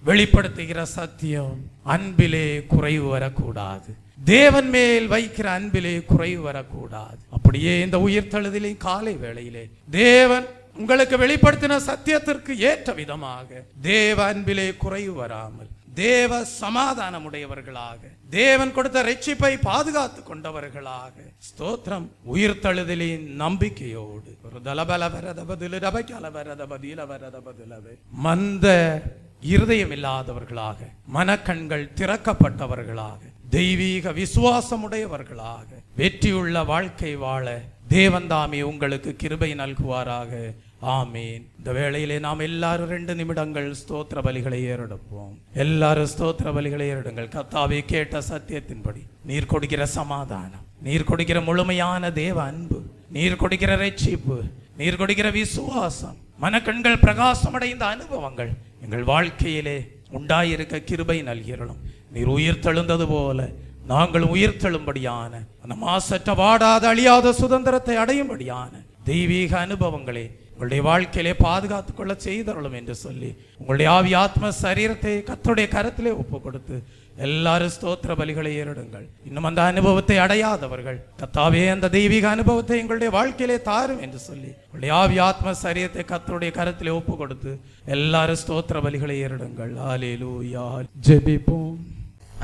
வெளிப்படுத்துகிற சத்தியம், அன்பிலே குறைவு வரக்கூடாது. தேவன் மேல் வைக்கிற அன்பிலே குறைவு வரக்கூடாது. அப்படியே இந்த உயிர் தழுதலிலே காலை வேளையிலே தேவன் உங்களுக்கு வெளிப்படுத்தின சத்தியத்திற்கு ஏற்ற விதமாக தேவ அன்பிலே குறைவு வராமல், தேவ சமாதானம் உடையவர்களாக, தேவன் கொடுத்த ரட்சிப்பை பாதுகாத்து கொண்டவர்களாக, ஸ்தோத்திரம், உயிர் தழுதலின் நம்பிக்கையோடு மந்த இருதயம் இல்லாதவர்களாக, மனக்கண்கள் திறக்கப்பட்டவர்களாக, தெய்வீக விசுவாசம் உடையவர்களாக வெற்றியுள்ள வாழ்க்கை வாழ தேவன் தாமே உங்களுக்கு கிருபை நல்குவாராக. ஆமீன். இந்த வேளையிலே நாம் எல்லாரும் 2 நிமிடங்கள் ஸ்தோத்திர பலிகளை ஏறெடுப்போம். எல்லாரும் ஸ்தோத்திர பலிகளை ஏறெடுங்கள். கர்த்தாவே, கேட்ட சத்தியத்தின்படி நீர் கொடுக்கிற சமாதானம், நீர் கொடுக்கிற முழுமையான தேவ அன்பு, நீர் கொடுக்கிற ரட்சிப்பு, நீர் கொடுக்கிற விசுவாசம், மனக்கண்கள் பிரகாசமடைந்த அனுபவங்கள் எங்கள் வாழ்க்கையிலே உண்டாயிருக்க கிருபை நல்கிறோம். நீர் உயிர் தெழுந்தது போல நாங்கள் உயிர் தெழும்படியான அந்த மாசற்ற வாடாத அழியாத சுதந்திரத்தை அடையும்படியான தெய்வீக அனுபவங்களே உங்களுடைய வாழ்க்கையிலே பாதுகாத்துக் கொள்ள செய்தருளும் என்று சொல்லி உங்களுடைய ஆவி ஆத்ம சரீரத்தை கர்த்தருடைய கரத்திலே ஒப்பு கொடுத்து எல்லாரும் ஸ்தோத்திர பலிகளை ஏறிடுங்கள். இன்னும் அந்த அனுபவத்தை அடையாதவர்கள், கர்த்தாவே அந்த தெய்வீக அனுபவத்தை எங்களுடைய வாழ்க்கையிலே தாரும் என்று சொல்லி உங்களுடைய ஆவி ஆத்ம சரீரத்தை கர்த்தருடைய கரத்திலே ஒப்பு கொடுத்து எல்லாரும் ஸ்தோத்திர பலிகளை ஏறிடுங்கள். ஹல்லேலூயா. ஜெபிப்போம்.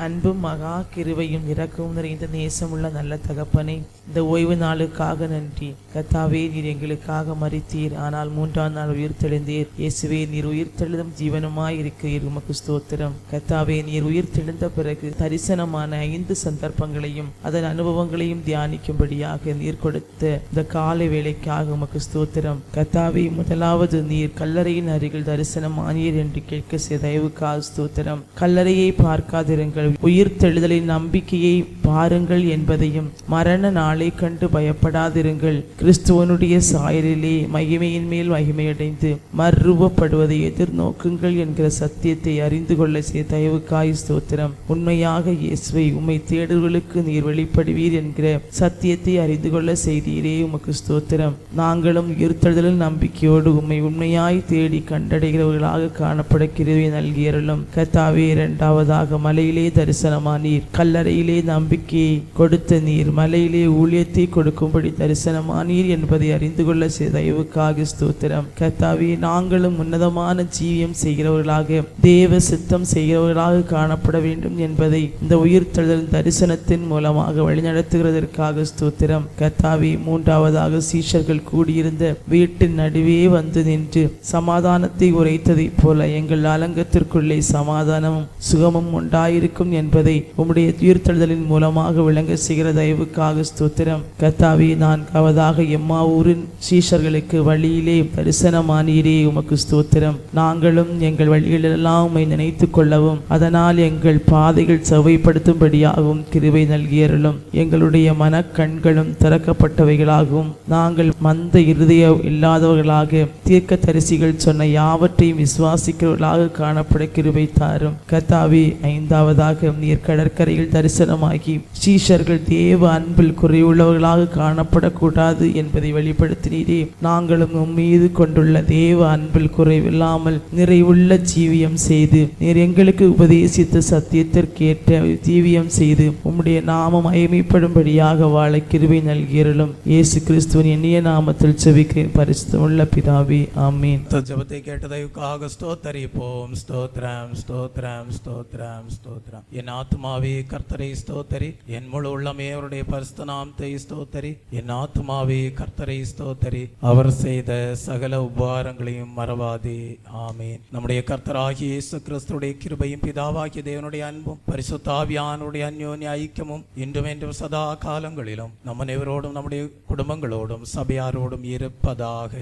அன்பும் மகா கிருபையும் இரக்கமும் நிறைந்த நேசமுள்ள நல்ல தகப்பனே, இந்த ஓய்வு நாளுக்காக நன்றி. கர்த்தாவே, நீர் எங்களுக்காக மரித்தீர், ஆனால் 3ஆம் நாள் உயிர் தெழுந்தீர். இயேசுவே, நீர் உயிர் தெழுதும் ஜீவனுமாய் இருக்கிறீர், உமக்கு ஸ்தோத்திரம். கர்த்தாவே, நீர் உயிர் தெழுந்த பிறகு தரிசனமான 5 சந்தர்ப்பங்களையும் அதன் அனுபவங்களையும் தியானிக்கும்படியாக நீர் கொடுத்த இந்த காலை வேளைக்காக உமக்கு ஸ்தோத்திரம். கர்த்தாவே, முதலாவது நீர் கல்லறையின் அருகில் தரிசனம் ஆனீர் என்று கேட்க செய்த தயவுக்காக ஸ்தோத்திரம். கல்லறையை பார்க்காதிருங்கள், உயிர் தெழுதலின் நம்பிக்கையை பாருங்கள் என்பதையும், மரண நாளை கண்டு பயப்படாதிருங்கள், கிறிஸ்துவனுடைய சாயலிலே மகிமையின் மேல் மகிமையடைந்து மறுரூபப்படுவதை எதிர்நோக்குங்கள் என்கிற சத்தியத்தை அறிந்து கொள்ள செய்த தயவுக்காய் ஸ்தோத்திரம். உண்மையாக இயேசுவை உம்மை தேடுகளுக்கு நீர் வெளிப்படுவீர் என்கிற சத்தியத்தை அறிந்து கொள்ள செய்தீரே, உமக்கு ஸ்தோத்திரம். நாங்களும் உயிர்த்தெழுதலின் நம்பிக்கையோடு உம்மை உண்மையாய் தேடி கண்டடைகிறவர்களாக காணப்பட கிருபை நல்கியருளும். கர்த்தாவே, 2ஆவதாக மலையிலே தரிசனமானீர், கல்லறையிலே நம்பிக்கையை கொடுத்த நீர் மலையிலே ஊழியத்தை கொடுக்கும்படி தரிசனமானீர் என்பதை அறிந்து கொள்ள செய்த தயவுக்காக ஸ்தோத்திரம். கர்த்தாவே, நாங்களும் உன்னதமான ஜீவியம் செய்கிறவர்களாக, தேவ சித்தம் செய்கிறவர்களாக காணப்பட வேண்டும் என்பதை இந்த உயிர்த்தெழுதல் தரிசனத்தின் மூலமாக வழிநடத்துகிறதற்காக ஸ்தோத்திரம். கர்த்தாவே, 3ஆவதாக சீஷர்கள் கூடியிருந்த வீட்டின் நடுவே வந்து நின்று சமாதானத்தை உரைத்ததைப் போல எங்கள் அலங்கத்திற்குள்ளே சமாதானமும் சுகமும் உண்டாயிருக்கும் என்பதை உம்முடைய உயிர்த்தெழுதலின் மூலமாக விளங்க செய்கிற தயவுக்காக ஸ்தோத்திரம். கர்த்தாவே, 4ஆவதாக எம்மாவூரின் சீஷர்களுக்கு வழியிலே தரிசனமானீரே, உமக்கு ஸ்தோத்திரம். நாங்களும் எங்கள் வழிகளெல்லாம் உம்மை நினைத்து கொள்ளவும், அதனால் எங்கள் பாதைகள் செவ்வைப்படுத்தும்படியாகவும் கிருபை நல்கியருளும். எங்களுடைய மனக்கண்களும் திறக்கப்பட்டவைகளாகவும், நாங்கள் மந்த இருதயம் இல்லாதவர்களாக தீர்க்க தரிசிகள் சொன்ன யாவற்றையும் விசுவாசிக்கிறவர்களாக காணப்பட கிருபை தாரும். கர்த்தாவே, 5ஆவதாக நீர் கடற்கரையில் தரிசனமாகி சீஷர்கள் தேவ அன்பில் குறைவுள்ளவர்களாக காணப்படக்கூடாது என்பதை வெளிப்படுத்தினீரே. நாங்களும் உம்மீது கொண்டுள்ள தேவ அன்பில் குறைவில்லாமல் நிறைவுள்ள ஜீவியம் செய்து நீர் எங்களுக்கு உபதேசித்த சத்தியத்திற்கேற்ற ஜீவியம் செய்து உம்முடைய நாமம் மகிமைப்படும்படியாக வாழ கிருபை நல்கியருளும். இயேசு கிறிஸ்துவின் இனிய நாமத்தில் ஜெபிக்கிறேன், பரிசுத்தமுள்ள பிதாவே, ஆமீன். ஜெபத்தை கேட்டதற்காக ஸ்தோத்தரிப்போம். ஸ்தோத்திரம், ஸ்தோத்திரம், ஸ்தோத்திரம், ஸ்தோத்திரம். என் ஆத்துமாவே கர்த்தரை ஸ்தோத்தரி, என் முழு உள்ளமே அவருடைய பரிசுத்த நாமத்தை ஸ்தோத்தரி. என் ஆத்துமாவே கர்த்தரை ஸ்தோத்தரி, அவர் செய்த சகல உபகாரங்களையும் மறவாதே. ஆமீன். நம்முடைய கர்த்தராகிய இயேசு கிறிஸ்துடைய கிருபையும் பிதாவாகிய தேவனுடைய அன்பும் பரிசுத்த ஆவியானவருடைய அந்யோன்ய ஐக்கியமும் இன்றும் என்றும் சதா காலங்களிலும் நம் அனைவரோடும் நம்முடைய குடும்பங்களோடும் சபையாரோடும் இருப்பதாக.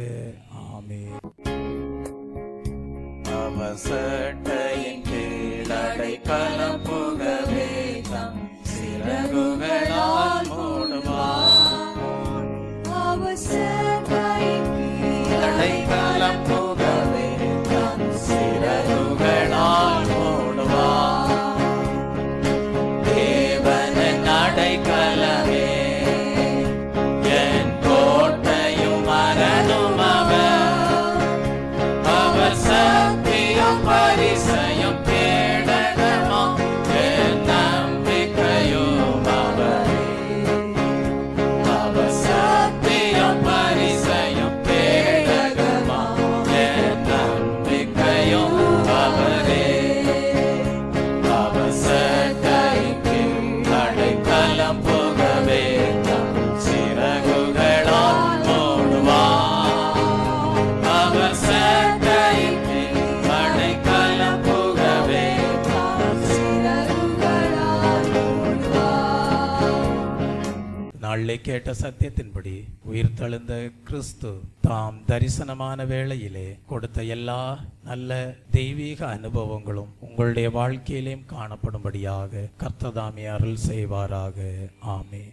ஆமீன். அவசட்டையின் கீழடை கலப்புகவே தம் சிறகுகளால் மூடுவார். அவசட்டையின் கீழடை கலப்புகவே தம் சிறகுகளால் மூடுவார். தேவனின் அடைக்கலமே என் கோட்டையும் மரணும் அவர். அவர் சக்தியும் பரிசையும் கேடகமும் என் நம்பிக்கையும் அவரே. நாளிலே கேட்ட சத்தியத்தின்படி உயிர்த்தெழுந்த கிறிஸ்து தாம் தரிசனமான வேளையிலே கொடுத்த எல்லா நல்ல தெய்வீக அனுபவங்களும் உங்களுடைய வாழ்க்கையிலும் காணப்படும்படியாக கர்த்தர் தாமே அருள் செய்வாராக. ஆமென்.